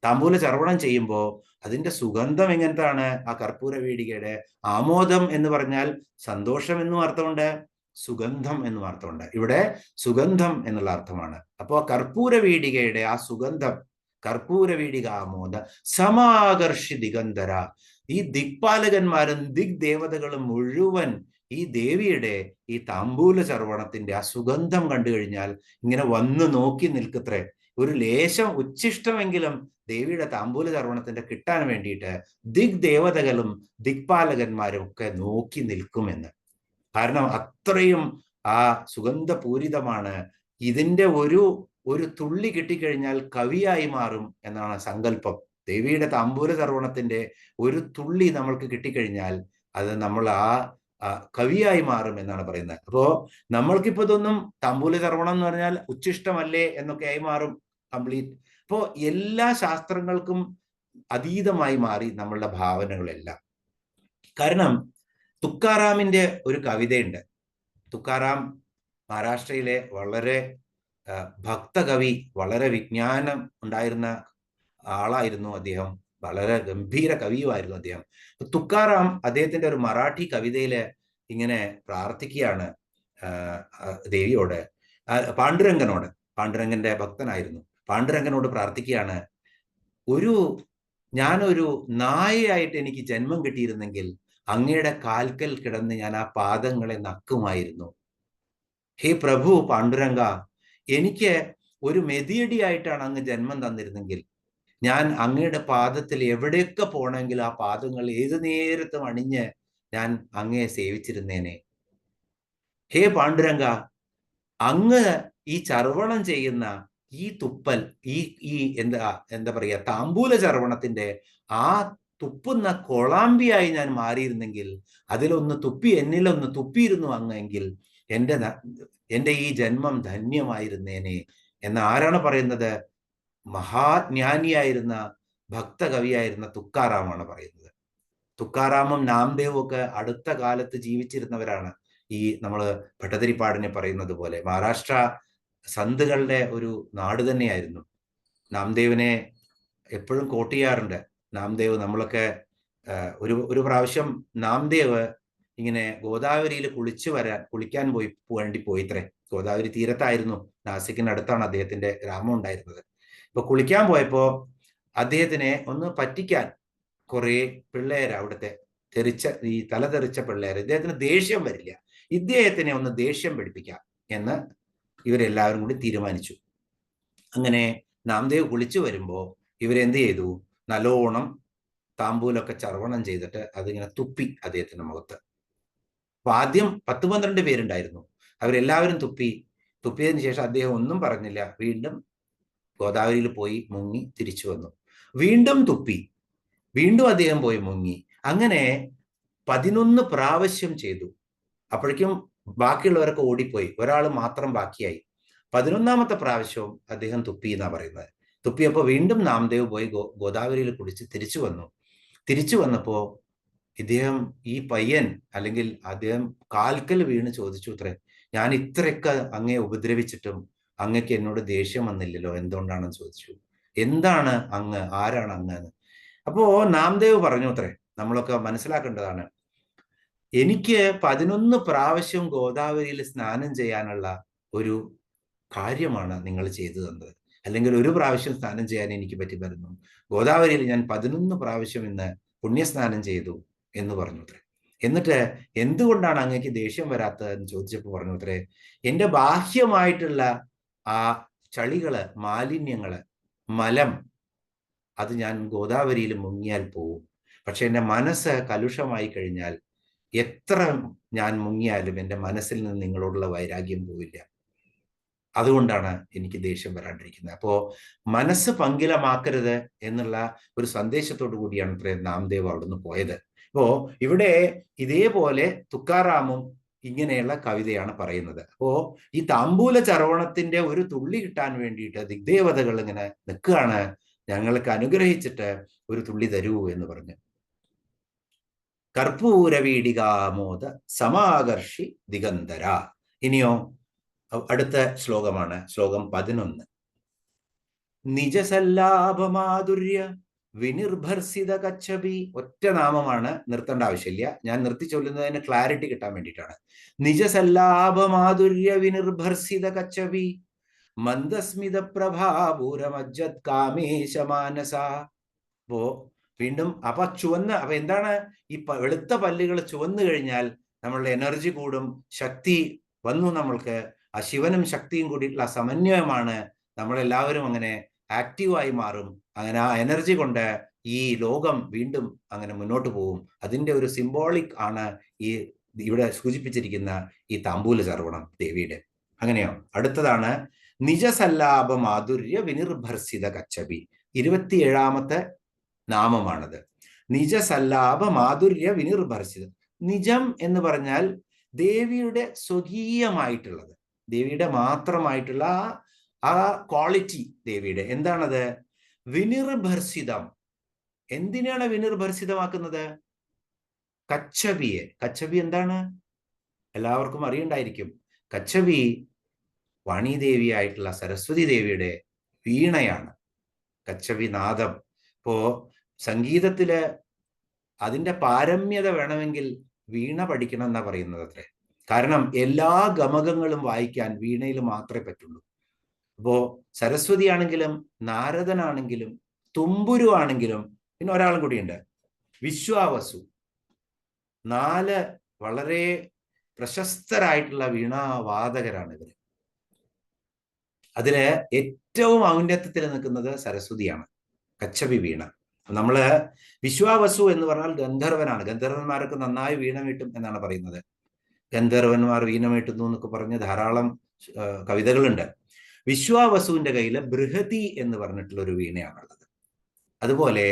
താമ്പൂല ചർവണം ചെയ്യുമ്പോൾ അതിന്റെ സുഗന്ധം എങ്ങനത്താണ്? ആ കർപ്പൂര വീടികയുടെ ആമോദം എന്ന് പറഞ്ഞാൽ സന്തോഷം എന്നും അർത്ഥമുണ്ട്, സുഗന്ധം എന്നും അർത്ഥമുണ്ട്. ഇവിടെ സുഗന്ധം എന്നുള്ള അർത്ഥമാണ്. അപ്പോൾ കർപ്പൂര വീടികയുടെ ആ സുഗന്ധം, കർപ്പൂര വീടിക ആമോദ സമാകർഷി ദിഗന്ധര, ഈ ദിക്പാലകന്മാരും ദിഗ്ദേവതകളും മുഴുവൻ ഈ ദേവിയുടെ ഈ താമ്പൂല ചർവണത്തിന്റെ ആ സുഗന്ധം കണ്ടു കഴിഞ്ഞാൽ ഇങ്ങനെ വന്ന് നോക്കി നിൽക്കത്രേ. ഒരു ലേശം ഉച്ഛിഷ്ടമെങ്കിലും ദേവിയുടെ താമ്പൂല ചർവണത്തിന്റെ കിട്ടാൻ വേണ്ടിയിട്ട് ദിഗ്ദേവതകളും ദിക്പാലകന്മാരും ഒക്കെ നോക്കി നിൽക്കുമെന്ന്. കാരണം അത്രയും ആ സുഗന്ധപൂരിതമാണ്. ഇതിന്റെ ഒരു തുള്ളി കിട്ടിക്കഴിഞ്ഞാൽ കവിയായി മാറും എന്നാണ് സങ്കല്പം. ദേവിയുടെ താമ്പൂല ചർവണത്തിന്റെ ഒരു തുള്ളി നമ്മൾക്ക് കിട്ടിക്കഴിഞ്ഞാൽ അത് നമ്മൾ കവിയായി മാറും എന്നാണ് പറയുന്നത്. അപ്പോ നമ്മൾക്കിപ്പോ ഇതൊന്നും താമ്പൂല ചർവണം എന്ന് പറഞ്ഞാൽ ഉച്ഛിഷ്ടമല്ലേ എന്നൊക്കെ ആയി മാറും കംപ്ലീറ്റ്. അപ്പോ എല്ലാ ശാസ്ത്രങ്ങൾക്കും അതീതമായി മാറി നമ്മളുടെ ഭാവനകളെല്ലാം. കാരണം തുക്കാറാമിന്റെ ഒരു കവിതയുണ്ട്. തുക്കാറാം മഹാരാഷ്ട്രയിലെ വളരെ ഭക്തകവി, വളരെ വിജ്ഞാനം ഉണ്ടായിരുന്ന ആളായിരുന്നു അദ്ദേഹം. വളരെ ഗംഭീര കവിയുമായിരുന്നു അദ്ദേഹം. തുക്കാറാം അദ്ദേഹത്തിന്റെ ഒരു മറാഠി കവിതയില് ഇങ്ങനെ പ്രാർത്ഥിക്കുകയാണ് ദേവിയോട്, പാണ്ഡുരംഗനോട്. പാണ്ഡുരംഗന്റെ ഭക്തനായിരുന്നു. പാണ്ഡുരംഗനോട് പ്രാർത്ഥിക്കുകയാണ്, ഞാനൊരു നായയായിട്ട് എനിക്ക് ജന്മം കിട്ടിയിരുന്നെങ്കിൽ അങ്ങയുടെ കാൽക്കൽ കിടന്ന് ഞാൻ ആ പാദങ്ങളെ നക്കുമായിരുന്നു. ഹേ പ്രഭു പാണ്ഡുരംഗ, എനിക്ക് ഒരു മെതിയടിയായിട്ടാണ് അങ്ങ് ജന്മം തന്നിരുന്നെങ്കിൽ ഞാൻ അങ്ങയുടെ പാദത്തിൽ എവിടെയൊക്കെ പോകണമെങ്കിൽ ആ പാദങ്ങൾ ഏതു നേരത്തും അണിഞ്ഞ് ഞാൻ അങ്ങയെ സേവിച്ചിരുന്നേനെ. ഹേ പാണ്ഡുരംഗ, അങ്ങ് ഈ ചർവണം ചെയ്യുന്ന ഈ തുപ്പൽ, ഈ എന്താ പറയുക, താമ്പൂല ചർവണത്തിന്റെ ആ തുപ്പുന്ന കൊളാമ്പിയായി ഞാൻ മാറിയിരുന്നെങ്കിൽ, എന്നിലൊന്ന് തുപ്പിയിരുന്നു അങ്ങെങ്കിൽ എൻ്റെ ഈ ജന്മം ധന്യമായിരുന്നേനെ എന്ന് ആരാണ് പറയുന്നത്? മഹാജ്ഞാനിയായിരുന്ന ഭക്തകവിയായിരുന്ന തുക്കാറാമാണ് പറയുന്നത്. തുക്കാറാമും നാംദേവും ഒക്കെ അടുത്ത കാലത്ത് ജീവിച്ചിരുന്നവരാണ്. ഈ നമ്മൾ ഭട്ടതിരിപ്പാടിനെ പറയുന്നത് പോലെ മഹാരാഷ്ട്ര സന്തുകളുടെ ഒരു നാട് തന്നെയായിരുന്നു. നാംദേവിനെ എപ്പോഴും കോട്ട് ചെയ്യാറുണ്ട്. നാംദേവ് നമ്മളൊക്കെ ഒരു പ്രാവശ്യം നാംദേവ് ഇങ്ങനെ ഗോദാവരിയിൽ കുളിക്കാൻ വേണ്ടി പോയിത്രേ. ഗോദാവരി തീരത്തായിരുന്നു, നാസിക്കിനടുത്താണ് അദ്ദേഹത്തിന്റെ ഗ്രാമം ഉണ്ടായിരുന്നത്. ഇപ്പൊ കുളിക്കാൻ പോയപ്പോ അദ്ദേഹത്തിനെ ഒന്ന് പറ്റിക്കാൻ കുറെ പിള്ളേര്, അവിടുത്തെ ഈ തലതെറിച്ച പിള്ളേര്, ഇദ്ദേഹത്തിന് ദേഷ്യം വരില്ല, ഇദ്ദേഹത്തിനെ ഒന്ന് ദേഷ്യം പിടിപ്പിക്കാം എന്ന് ഇവരെല്ലാവരും കൂടി തീരുമാനിച്ചു. അങ്ങനെ നാംദേവ് കുളിച്ചു വരുമ്പോ ഇവരെന്ത് ചെയ്തു, നല്ലോണം താമ്പൂലൊക്കെ ചർവണം ചെയ്തിട്ട് അതിങ്ങനെ തുപ്പി അദ്ദേഹത്തിന്റെ മുഖത്ത്. അപ്പൊ ആദ്യം 10-12 പേരുണ്ടായിരുന്നു, അവരെല്ലാവരും തുപ്പിയതിനു ശേഷം അദ്ദേഹം ഒന്നും പറഞ്ഞില്ല, വീണ്ടും ഗോദാവരിയിൽ പോയി മുങ്ങി തിരിച്ചു വന്നു. വീണ്ടും തുപ്പി, വീണ്ടും അദ്ദേഹം പോയി മുങ്ങി. അങ്ങനെ 11 പ്രാവശ്യം ചെയ്തു. അപ്പോഴേക്കും ബാക്കിയുള്ളവരൊക്കെ ഓടിപ്പോയി, ഒരാൾ മാത്രം ബാക്കിയായി. 11ാമത്തെ പ്രാവശ്യവും അദ്ദേഹം തുപ്പി എന്നാ പറയുന്നത്. തുപ്പിയപ്പോൾ വീണ്ടും നാംദേവ് പോയി ഗോദാവരിയിൽ കുളിച്ച് തിരിച്ചു വന്നപ്പോ ഇദ്ദേഹം, ഈ പയ്യൻ അല്ലെങ്കിൽ അദ്ദേഹം കാൽക്കൽ വീണ് ചോദിച്ചു അത്രേ, ഞാൻ ഇത്രയൊക്കെ അങ്ങയെ ഉപദ്രവിച്ചിട്ടും അങ്ങക്ക് എന്നോട് ദേഷ്യം വന്നില്ലല്ലോ, എന്തുകൊണ്ടാണെന്ന് ചോദിച്ചു. എന്താണ് അങ്ങ്, ആരാണ് അങ്ങ്? അപ്പോ നാംദേവ് പറഞ്ഞു അത്രേ, നമ്മളൊക്കെ മനസ്സിലാക്കേണ്ടതാണ്, എനിക്ക് 11 പ്രാവശ്യം ഗോദാവരിയിൽ സ്നാനം ചെയ്യാനുള്ള ഒരു കാര്യമാണ് നിങ്ങൾ ചെയ്തു തന്നത്, അല്ലെങ്കിൽ ഒരു പ്രാവശ്യം സ്നാനം ചെയ്യാൻ എനിക്ക് പറ്റി വരുന്നു. ഗോദാവരിയിൽ ഞാൻ 11 പ്രാവശ്യം ഇന്ന് പുണ്യസ്നാനം ചെയ്തു എന്ന് പറഞ്ഞു അത്രേ. എന്നിട്ട് എന്തുകൊണ്ടാണ് അങ്ങേക്ക് ദേഷ്യം വരാത്തതെന്ന് ചോദിച്ചപ്പോൾ പറഞ്ഞു അത്രേ, എൻ്റെ ബാഹ്യമായിട്ടുള്ള ആ ചളികള്, മാലിന്യങ്ങള്, മലം, അത് ഞാൻ ഗോദാവരിയിൽ മുങ്ങിയാൽ പോവും. പക്ഷെ എൻ്റെ മനസ്സ് കലുഷമായി കഴിഞ്ഞാൽ എത്ര ഞാൻ മുങ്ങിയാലും എൻ്റെ മനസ്സിൽ നിന്ന് നിങ്ങളോടുള്ള വൈരാഗ്യം പോവില്ല. അതുകൊണ്ടാണ് എനിക്ക് ദേഷ്യം വരാണ്ടിരിക്കുന്നത്. അപ്പോ മനസ്സ് പങ്കിലമാക്കരുത് എന്നുള്ള ഒരു സന്ദേശത്തോടു കൂടിയാണ് ഇത്രയും നാംദേവ് അവിടുന്ന് പോയത്. അപ്പോ ഇവിടെ ഇതേപോലെ തുക്കാറാമും ഇങ്ങനെയുള്ള കവിതയാണ് പറയുന്നത്. അപ്പോ ഈ താമ്പൂല ചർവണത്തിന്റെ ഒരു തുള്ളി കിട്ടാൻ വേണ്ടിയിട്ട് ദിഗ്ദേവതകൾ ഇങ്ങനെ നിൽക്കുകയാണ്, ഞങ്ങൾക്ക് അനുഗ്രഹിച്ചിട്ട് ഒരു തുള്ളി തരൂ എന്ന് പറഞ്ഞ്. കർപ്പൂരവീടികാമോദ സമാകർഷി ദിഗന്ധര. ഇനിയോ അടുത്ത ശ്ലോകമാണ്, ശ്ലോകം 11. നിജസല്ലാഭമാധുര്യ വിനിർഭർസിത കച്ഛപി. ഒറ്റ നാമമാണ്, നിർത്തേണ്ട ആവശ്യമില്ല, ഞാൻ നിർത്തി ചൊല്ലുന്നതിന് ക്ലാരിറ്റി കിട്ടാൻ വേണ്ടിയിട്ടാണ്. നിജസല്ലാഭമാധുര്യ വിനിർഭർസിത കച്ഛപി മന്ദസ്മിത പ്രഭാപൂരമജ്ജത് കാമേശ മാനസ. അപ്പോ വീണ്ടും അപ്പൊ അപ്പൊ എന്താണ് ഈ വെളുത്ത പല്ലുകൾ ചുവന്നു കഴിഞ്ഞാൽ നമ്മളുടെ എനർജി കൂടും, ശക്തി വന്നു, നമ്മൾക്ക് ആ ശിവനും ശക്തിയും കൂടിയിട്ടുള്ള സമന്വയമാണ്, നമ്മളെല്ലാവരും അങ്ങനെ ആക്റ്റീവായി മാറും. അങ്ങനെ ആ എനർജി കൊണ്ട് ഈ ലോകം വീണ്ടും അങ്ങനെ മുന്നോട്ട് പോകും. അതിന്റെ ഒരു സിംബോളിക് ആണ് ഈ ഇവിടെ സൂചിപ്പിച്ചിരിക്കുന്ന ഈ താമ്പൂല ചർവണം ദേവിയുടെ. അങ്ങനെയോ അടുത്തതാണ് നിജസല്ലാഭ മാധുര്യ വിനിർഭർസിത കച്ഛപി. 27ാമത്തെ നാമമാണത്. നിജസല്ലാഭ മാധുര്യ വിനിർഭർസിത. നിജം എന്ന് പറഞ്ഞാൽ ദേവിയുടെ സ്വകീയമായിട്ടുള്ളത്, ദേവിയുടെ മാത്രമായിട്ടുള്ള ആ ക്വാളിറ്റി ദേവിയുടെ. എന്താണത്? വിനിർഭർസിതം. എന്തിനാണ് വിനിർഭർസിതമാക്കുന്നത്? കച്ഛപിയെ. കച്ഛപി എന്താണ്? എല്ലാവർക്കും അറിയണ്ടായിരിക്കും. കച്ഛപി വാണീദേവിയായിട്ടുള്ള സരസ്വതി ദേവിയുടെ വീണയാണ്, കച്ഛപി നാദം. ഇപ്പോ സംഗീതത്തില് അതിന്റെ പാരമ്യത വേണമെങ്കിൽ വീണ പഠിക്കണം എന്നാ പറയുന്നത് അത്രേ. കാരണം എല്ലാ ഗമകങ്ങളും വായിക്കാൻ വീണയിൽ മാത്രമേ പറ്റുള്ളൂ. അപ്പോ സരസ്വതി ആണെങ്കിലും നാരദനാണെങ്കിലും തുമ്പുരു ആണെങ്കിലും പിന്നെ ഒരാളും കൂടിയുണ്ട്, വിശ്വാവസു. 4 വളരെ പ്രശസ്തരായിട്ടുള്ള വീണാവാദകരാണ് ഇവര്. അതില് ഏറ്റവും ഔന്നത്യത്തിൽ നിൽക്കുന്നത് സരസ്വതിയാണ്, കച്ഛപി വീണ. നമ്മള് വിശ്വാവസു എന്ന് പറഞ്ഞാൽ ഗന്ധർവനാണ്. ഗന്ധർവന്മാരൊക്കെ നന്നായി വീണ മീട്ടും എന്നാണ് പറയുന്നത്. ഗന്ധർവന്മാർ വീണ മീട്ടുന്നു എന്നൊക്കെ പറഞ്ഞ് ധാരാളം കവിതകളുണ്ട്. വിശ്വാവസുവിന്റെ കയ്യിൽ ബൃഹതി എന്ന് പറഞ്ഞിട്ടുള്ള ഒരു വീണയാണുള്ളത്. അതുപോലെ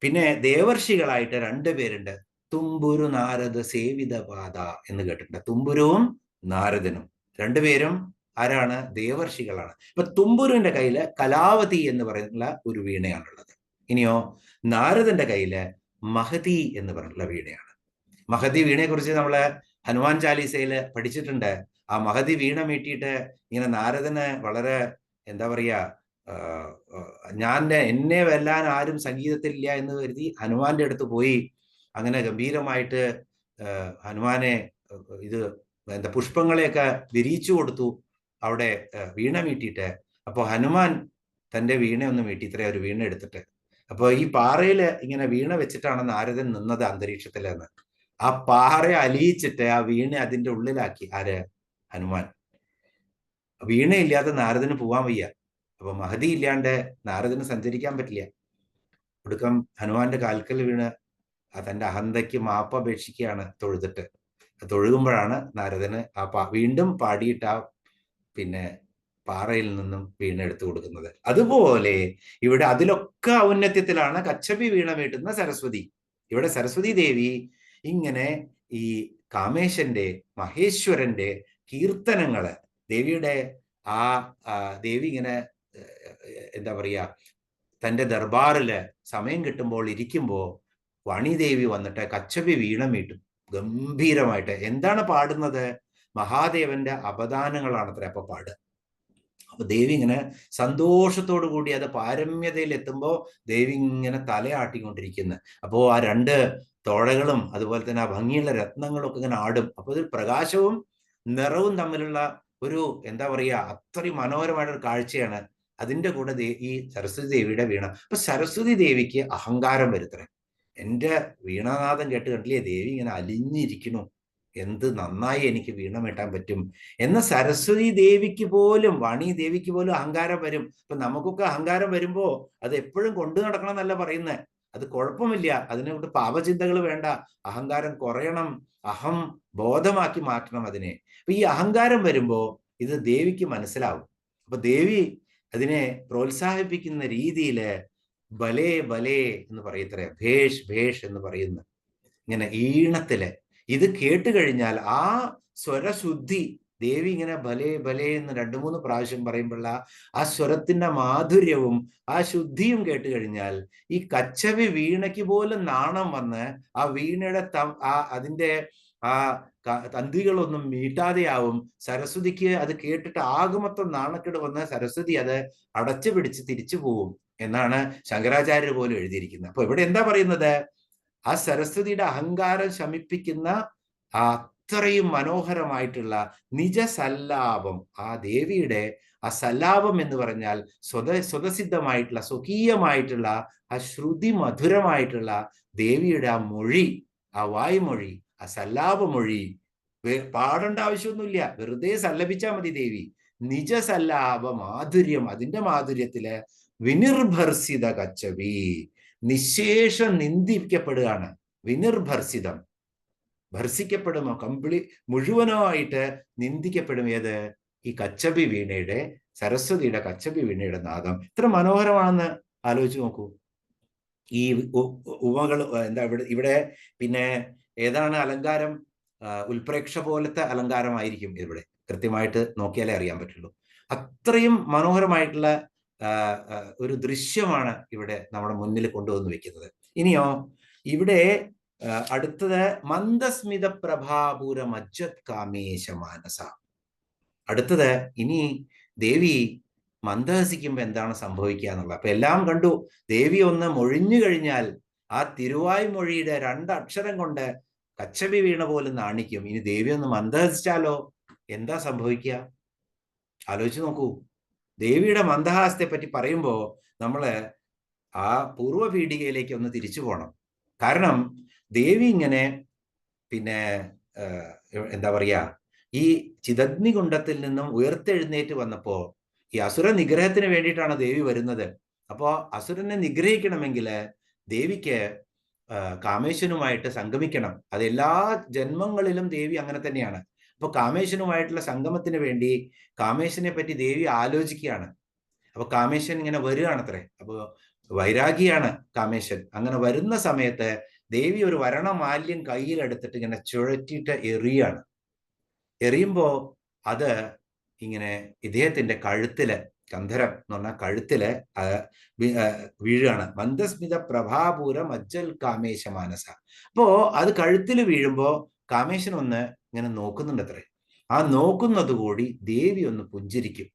പിന്നെ ദേവർഷികളായിട്ട് 2 പേരുണ്ട്, തുമ്പുരു നാരദ സേവിത പാത എന്ന് കേട്ടിട്ടുണ്ട്. തുമ്പുരുവും നാരദനും 2 പേരും ആരാണ്? ദേവർഷികളാണ്. ഇപ്പൊ തുമ്പുരുവിന്റെ കയ്യില് കലാവതി എന്ന് പറയുന്ന ഒരു വീണയാണുള്ളത്. ഇനിയോ നാരദന്റെ കയ്യില് മഹതി എന്ന് പറഞ്ഞിട്ടുള്ള വീണയാണ്. മഹതി വീണയെ കുറിച്ച് നമ്മള് ഹനുമാൻ ചാലീസയില് പഠിച്ചിട്ടുണ്ട്. ആ മഹതി വീണ മീട്ടിയിട്ട് ഇങ്ങനെ നാരദന് വളരെ എന്താ പറയാ, എന്നെ വെല്ലാൻ ആരും സംഗീതത്തിലില്ല എന്ന് കരുതി ഹനുമാന്റെ അടുത്ത് പോയി അങ്ങനെ ഗംഭീരമായിട്ട് ഹനുമാനെ ഇത് പുഷ്പങ്ങളെയൊക്കെ വിരിയിച്ചു കൊടുത്തു അവിടെ വീണ മീട്ടിയിട്ട്. അപ്പോൾ ഹനുമാൻ തൻ്റെ വീണ ഒന്ന് മീട്ടി, ഇത്രയും ഒരു വീണ എടുത്തിട്ട്. അപ്പോൾ ഈ പാറയിൽ ഇങ്ങനെ വീണ വെച്ചിട്ടാണ് നാരദൻ നിന്നത് അന്തരീക്ഷത്തിലെന്ന്. ആ പാറ അലിയിച്ചിട്ട് ആ വീണ അതിൻ്റെ ഉള്ളിലാക്കി ആര്? ഹനുമാൻ. വീണയില്ലാതെ നാരദന് പോവാൻ വയ്യ. അപ്പൊ മഹതി ഇല്ലാണ്ട് നാരദന് സഞ്ചരിക്കാൻ പറ്റില്ല. ഒടുക്കം ഹനുമാന്റെ കാൽക്കൽ വീണ് തന്റെ അഹന്തയ്ക്ക് മാപ്പപേക്ഷിക്കുകയാണ് തൊഴുതിട്ട്. തൊഴുകുമ്പോഴാണ് നാരദന് വീണ്ടും പാടിയിട്ട് ആ പാറയിൽ നിന്നും വീണ എടുത്തു കൊടുക്കുന്നത്. അതുപോലെ ഇവിടെ അതിലൊക്കെ ഔന്നത്യത്തിലാണ് കച്ചപി വീണ മീട്ടുന്ന സരസ്വതി. ഇവിടെ സരസ്വതി ദേവി ഇങ്ങനെ ഈ കാമേശന്റെ, മഹേശ്വരന്റെ കീർത്തനങ്ങള്, ദേവിയുടെ ദേവി ഇങ്ങനെ എന്താ പറയാ, തൻ്റെ ദർബാറില് സമയം കിട്ടുമ്പോൾ ഇരിക്കുമ്പോൾ വാണിദേവി വന്നിട്ട് കച്ചപി വീണ മീട്ടും ഗംഭീരമായിട്ട്. എന്താണ് പാടുന്നത്? മഹാദേവന്റെ അപദാനങ്ങളാണത്രേ അപ്പൊ പാടുക. അപ്പൊ ദേവി ഇങ്ങനെ സന്തോഷത്തോടു കൂടി അത് പാരമ്യതയിൽ എത്തുമ്പോൾ ദേവി ഇങ്ങനെ തലയാട്ടിക്കൊണ്ടിരിക്കുന്നു. അപ്പോൾ ആ രണ്ട് തോഴകളും അതുപോലെ തന്നെ ആ ഭംഗിയുള്ള രത്നങ്ങളും ഒക്കെ ഇങ്ങനെ ആടും. അപ്പൊ ഇത് പ്രകാശവും നിറവും തമ്മിലുള്ള ഒരു എന്താ പറയുക, അത്രയും മനോഹരമായിട്ടൊരു കാഴ്ചയാണ്. അതിൻ്റെ കൂടെ ഈ സരസ്വതി ദേവിയുടെ വീണ. അപ്പൊ സരസ്വതി ദേവിക്ക് അഹങ്കാരം വരുത്തണേ. എൻ്റെ വീണാനാഥം കേട്ട് കണ്ടില്ലേ, ദേവി ഇങ്ങനെ അലിഞ്ഞിരിക്കണു, എന്ത് നന്നായി എനിക്ക് വീണ മീട്ടാൻ പറ്റും എന്ന സരസ്വതി ദേവിക്ക് പോലും, വാണി ദേവിക്ക് പോലും അഹങ്കാരം വരും. അപ്പൊ നമുക്കൊക്കെ അഹങ്കാരം വരുമ്പോ അത് എപ്പോഴും കൊണ്ടു നടക്കണം എന്നല്ല പറയുന്നത്. അത് കുഴപ്പമില്ല, അതിനെക്കൊണ്ട് പാപചിന്തകൾ വേണ്ട. അഹങ്കാരം കുറയണം, അഹം ബോധമാക്കി മാറ്റണം അതിനെ. അപ്പൊ ഈ അഹങ്കാരം വരുമ്പോ ഇത് ദേവിക്ക് മനസ്സിലാവും. അപ്പൊ ദേവി അതിനെ പ്രോത്സാഹിപ്പിക്കുന്ന രീതിയില് ബലേ ബലേ എന്ന് പറയത്രേ, ഭേഷ് ഭേഷ് എന്ന് പറയുന്നു. ഇങ്ങനെ ഈണത്തില് ഇത് കേട്ട് കഴിഞ്ഞാൽ ആ സ്വരശുദ്ധി, ദേവി ഇങ്ങനെ ഭലേ ഭലേ എന്ന് 2-3 പ്രാവശ്യം പറയുമ്പോഴുള്ള ആ സ്വരത്തിന്റെ മാധുര്യവും ആ ശുദ്ധിയും കേട്ട് കഴിഞ്ഞാൽ ഈ കച്ചവി വീണയ്ക്ക് പോലും നാണം വന്ന് ആ വീണയുടെ അതിന്റെ ആ തന്തികളൊന്നും മീട്ടാതെയാവും. സരസ്വതിക്ക് അത് കേട്ടിട്ട് ആകുമൊത്തം നാണക്കേട് വന്ന് സരസ്വതി അത് അടച്ചു പിടിച്ച് തിരിച്ചു പോവും എന്നാണ് ശങ്കരാചാര്യർ പോലും എഴുതിയിരിക്കുന്നത്. അപ്പൊ ഇവിടെ എന്താ പറയുന്നത്? ആ സരസ്വതിയുടെ അഹങ്കാരം ശമിപ്പിക്കുന്ന അത്രയും മനോഹരമായിട്ടുള്ള നിജസല്ലാപം, ആ ദേവിയുടെ ആ സല്ലാപം എന്ന് പറഞ്ഞാൽ സ്വതസിദ്ധമായിട്ടുള്ള സ്വകീയമായിട്ടുള്ള ആ ശ്രുതി മധുരമായിട്ടുള്ള ദേവിയുടെ ആ മൊഴി, ആ വായ്മൊഴി, ആ സല്ലാപമൊഴി പാടേണ്ട ആവശ്യമൊന്നുമില്ല, വെറുതെ സല്ലപിച്ചാൽ മതി. ദേവി നിജസല്ലാപ മാധുര്യം, അതിന്റെ മാധുര്യത്തില് വിനിർഭർസിത കച്ചവി, നിശേഷം നിന്ദിക്കപ്പെടുകയാണ്. വിനിർഭർസിതം, ഭർസിക്കപ്പെടുമോ, മുഴുവനായിട്ട് നിന്ദിക്കപ്പെടും. ഏത്? ഈ കച്ചപി വീണയുടെ, സരസ്വതിയുടെ കച്ചപി വീണയുടെ നാദം ഇത്ര മനോഹരമാണെന്ന് ആലോചിച്ച് നോക്കൂ. ഈ ഉപമകൾ എന്താ ഇവിടെ പിന്നെ ഏതാണ് അലങ്കാരം? ഉൽപ്രേക്ഷ പോലത്തെ അലങ്കാരമായിരിക്കും ഇവിടെ. കൃത്യമായിട്ട് നോക്കിയാലേ അറിയാൻ പറ്റുള്ളൂ. അത്രയും മനോഹരമായിട്ടുള്ള ഒരു ദൃശ്യമാണ് ഇവിടെ നമ്മുടെ മുന്നിൽ കൊണ്ടുവന്ന് വെക്കുന്നത്. ഇനിയോ ഇവിടെ അടുത്തത് മന്ദസ്മിത പ്രഭാപൂര മജ്ജത് കാമേശ മാനസ. അടുത്തത് ഇനി ദേവി മന്ദഹസിക്കുമ്പോ എന്താണ് സംഭവിക്കുക എന്നുള്ളത്. അപ്പൊ എല്ലാം കണ്ടു. ദേവി ഒന്ന് മൊഴിഞ്ഞു കഴിഞ്ഞാൽ ആ തിരുവായ്മൊഴിയുടെ 2 അക്ഷരം കൊണ്ട് കച്ചപി വീണ പോലും നാണിക്കും. ഇനി ദേവി ഒന്ന് മന്ദഹസിച്ചാലോ എന്താ സംഭവിക്കുക? ആലോചിച്ച് നോക്കൂ. ദേവിയുടെ മന്ദഹാസത്തെ പറ്റി പറയുമ്പോൾ നമ്മള് ആ പൂർവ്വപീഠികയിലേക്ക് ഒന്ന് തിരിച്ചു പോകണം. കാരണം ദേവി ഇങ്ങനെ എന്താ പറയാ, ഈ ചിദഗ്നികുണ്ഡത്തിൽ നിന്നും ഉയർത്തെഴുന്നേറ്റ് വന്നപ്പോ ഈ അസുര നിഗ്രഹത്തിന് വേണ്ടിയിട്ടാണ് ദേവി വരുന്നത്. അപ്പോ അസുരനെ നിഗ്രഹിക്കണമെങ്കിൽ ദേവിക്ക് കാമേശനുമായിട്ട് സംഗമിക്കണം. അത് എല്ലാ ജന്മങ്ങളിലും ദേവി അങ്ങനെ തന്നെയാണ്. അപ്പൊ കാമേശനുമായിട്ടുള്ള സംഗമത്തിന് വേണ്ടി കാമേശനെ പറ്റി ദേവി ആലോചിക്കുകയാണ്. അപ്പൊ കാമേശൻ ഇങ്ങനെ വരികയാണത്രേ. അപ്പൊ വൈരാഗിയാണ് കാമേശൻ. അങ്ങനെ വരുന്ന സമയത്ത് ദേവി ഒരു വരണമാല്യം കയ്യിലെടുത്തിട്ട് ഇങ്ങനെ ചുഴറ്റിയിട്ട് എറിയാണ്. എറിയുമ്പോ അത് ഇങ്ങനെ ഇദ്ദേഹത്തിന്റെ കഴുത്തില്, കന്ധരം എന്ന് പറഞ്ഞാൽ കഴുത്തില് വീഴുകയാണ്. മന്ദസ്മിത പ്രഭാപൂര മജ്ജൽ കാമേശ മാനസ. അപ്പോ അത് കഴുത്തിൽ വീഴുമ്പോ കാമേശൻ ഒന്ന് ഇങ്ങനെ നോക്കുന്നുണ്ട് അത്രേ. ആ നോക്കുന്നത് കൂടി ദേവി ഒന്ന് പുഞ്ചിരിക്കും.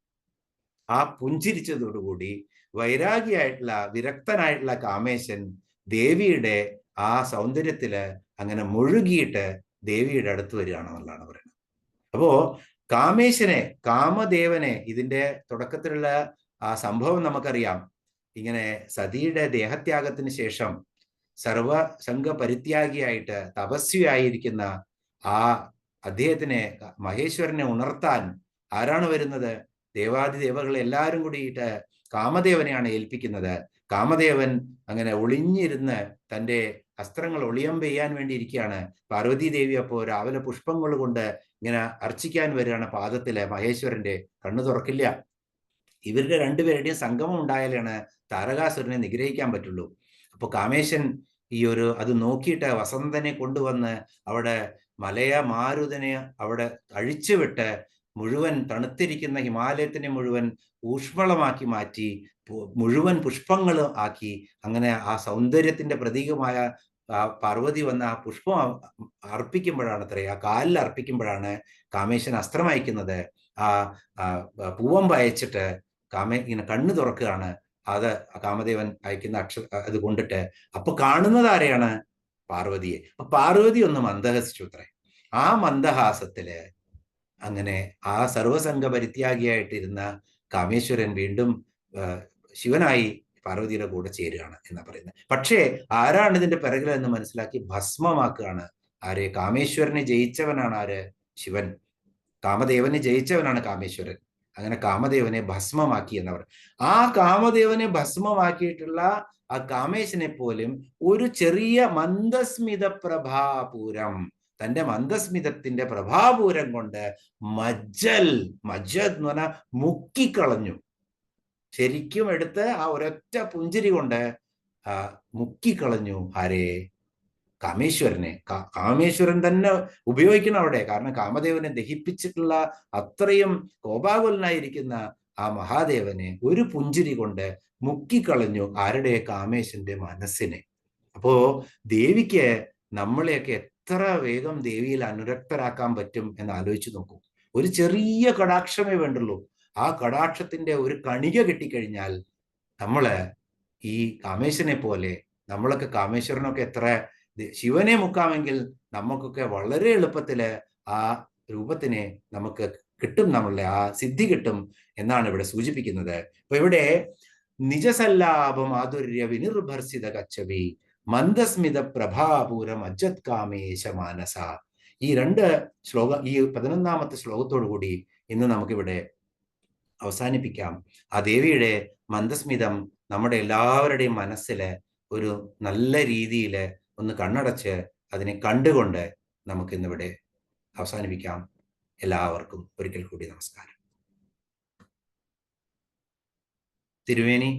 ആ പുഞ്ചിരിച്ചതോടുകൂടി വൈരാഗിയായിട്ടുള്ള, വിരക്തനായിട്ടുള്ള കാമേശൻ ദേവിയുടെ ആ സൗന്ദര്യത്തില് അങ്ങനെ മുഴുകിയിട്ട് ദേവിയുടെ അടുത്ത് വരികയാണെന്നുള്ളതാണ് പറയുന്നത്. അപ്പോ കാമദേവനെ, ഇതിന്റെ തുടക്കത്തിലുള്ള ആ സംഭവം നമുക്കറിയാം. ഇങ്ങനെ സതിയുടെ ദേഹത്യാഗത്തിന് ശേഷം സർവസംഘ പരിത്യാഗിയായിട്ട് തപസ്വിയായിരിക്കുന്ന ആ അദ്ദേഹത്തിനെ, മഹേശ്വരനെ ഉണർത്താൻ ആരാണ് വരുന്നത്? ദേവാദിദേവകൾ എല്ലാവരും കൂടിയിട്ട് കാമദേവനെയാണ് ഏൽപ്പിക്കുന്നത്. കാമദേവൻ അങ്ങനെ ഒളിഞ്ഞിരുന്ന് തൻ്റെ അസ്ത്രങ്ങൾ ഒളിയം പെയ്യാൻ വേണ്ടി ഇരിക്കുകയാണ്. പാർവതി ദേവി അപ്പോൾ രാവിലെ പുഷ്പങ്ങൾ കൊണ്ട് ഇങ്ങനെ അർച്ചിക്കാൻ വരികയാണ് പാദത്തില്. മഹേശ്വരന്റെ കണ്ണു തുറക്കില്ല. ഇവരുടെ രണ്ടുപേരുടെയും സംഗമം ഉണ്ടായാലാണ് താരകാസുരനെ നിഗ്രഹിക്കാൻ പറ്റുള്ളൂ. അപ്പൊ കാമേശൻ അത് നോക്കിയിട്ട് വസന്തനെ കൊണ്ടുവന്ന് അവിടെ മാരുതനെ അവിടെ അഴിച്ചുവിട്ട് മുഴുവൻ തണുത്തിരിക്കുന്ന ഹിമാലയത്തിനെ മുഴുവൻ ഊഷ്മളമാക്കി മാറ്റി, മുഴുവൻ പുഷ്പങ്ങളും ആക്കി. അങ്ങനെ ആ സൗന്ദര്യത്തിന്റെ പ്രതീകമായ പാർവതി വന്ന ആ പുഷ്പം അർപ്പിക്കുമ്പോഴാണ് ആ കാലിൽ അർപ്പിക്കുമ്പോഴാണ് കാമേശൻ അസ്ത്രം അയക്കുന്നത്. ആ പൂവമ്പ് അയച്ചിട്ട് ഇങ്ങനെ കണ്ണു തുറക്കുകയാണ്. അത് കാമദേവൻ അയക്കുന്ന അത് കൊണ്ടിട്ട് അപ്പൊ കാണുന്നത് ആരെയാണ്? പാർവതിയെ. അപ്പൊ പാർവതി ഒന്ന് മന്ദഹസിച്ചു അത്രേ. ആ മന്ദഹാസത്തില് അങ്ങനെ ആ സർവസംഘ പരിത്യാഗിയായിട്ടിരുന്ന കാമേശ്വരൻ വീണ്ടും ശിവനായി പാർവതിയുടെ കൂടെ ചേരുകയാണ് എന്നാ പറയുന്നത്. പക്ഷേ ആരാണ് ഇതിന്റെ പിറകിലെന്ന് മനസ്സിലാക്കി ഭസ്മമാക്കുകയാണ്. ആരെ? കാമേശ്വരനെ ജയിച്ചവനാണ് ആര്? ശിവൻ. കാമദേവനെ ജയിച്ചവനാണ് കാമേശ്വരൻ. അങ്ങനെ കാമദേവനെ ഭസ്മമാക്കി എന്നവർ. ആ കാമദേവനെ ഭസ്മമാക്കിയിട്ടുള്ള ആ കാമേശനെ പോലും ഒരു ചെറിയ മന്ദസ്മിത പ്രഭാപൂരം, തന്റെ മന്ദസ്മിതത്തിന്റെ പ്രഭാപൂരം കൊണ്ട് മജ്ജത് എന്ന് പറഞ്ഞാൽ മുക്കിക്കളഞ്ഞു. ശരിക്കും എടുത്ത് ആ ഒരൊറ്റ പുഞ്ചിരി കൊണ്ട് മുക്കിക്കളഞ്ഞു. ആരെ? കാമേശ്വരനെ. കാമേശ്വരൻ തന്നെ ഉപയോഗിക്കണം അവിടെ. കാരണം കാമദേവനെ ദഹിപ്പിച്ചിട്ടുള്ള അത്രയും കോപാകുലനായിരിക്കുന്ന ആ മഹാദേവനെ ഒരു പുഞ്ചിരി കൊണ്ട് മുക്കിക്കളഞ്ഞു. ആരുടെ? കാമേശന്റെ മനസ്സിനെ. അപ്പോ ദേവിക്ക് നമ്മളെയൊക്കെ എത്ര വേഗം ദേവിയിൽ അനുരക്തരാക്കാൻ പറ്റും എന്ന് ആലോചിച്ച് നോക്കൂ. ഒരു ചെറിയ കടാക്ഷമേ വേണ്ടുള്ളൂ. ആ കടാക്ഷത്തിന്റെ ഒരു കണിക കിട്ടിക്കഴിഞ്ഞാൽ നമ്മള് ഈ കാമേശനെ പോലെ, നമ്മളൊക്കെ കാമേശ്വരനൊക്കെ എത്ര ശിവനെ മുക്കാമെങ്കിൽ നമുക്കൊക്കെ വളരെ എളുപ്പത്തില് ആ രൂപത്തിനെ നമുക്ക് കിട്ടും, നമ്മളുടെ ആ സിദ്ധി കിട്ടും എന്നാണ് ഇവിടെ സൂചിപ്പിക്കുന്നത്. അപ്പൊ ഇവിടെ നിജസല്ലാപ മാധുര്യ വിനിർഭർസിത കച്ചവി മന്ദസ്മിത പ്രഭാപൂരം അജ്ജത് കാമേശ മാനസ. ഈ ഈ 11ാമത്തെ ശ്ലോകത്തോടു കൂടി ഇന്ന് നമുക്കിവിടെ അവസാനിപ്പിക്കാം. ആ ദേവിയുടെ മന്ദസ്മിതം നമ്മുടെ എല്ലാവരുടെയും മനസ്സില് ഒരു നല്ല രീതിയിൽ ഒന്ന് കണ്ണടച്ച് അതിനെ കണ്ടുകൊണ്ട് നമുക്കിന്നിവിടെ അവസാനിപ്പിക്കാം. എല്ലാവർക്കും ഒരിക്കൽ കൂടി നമസ്കാരം. തിരുവേനി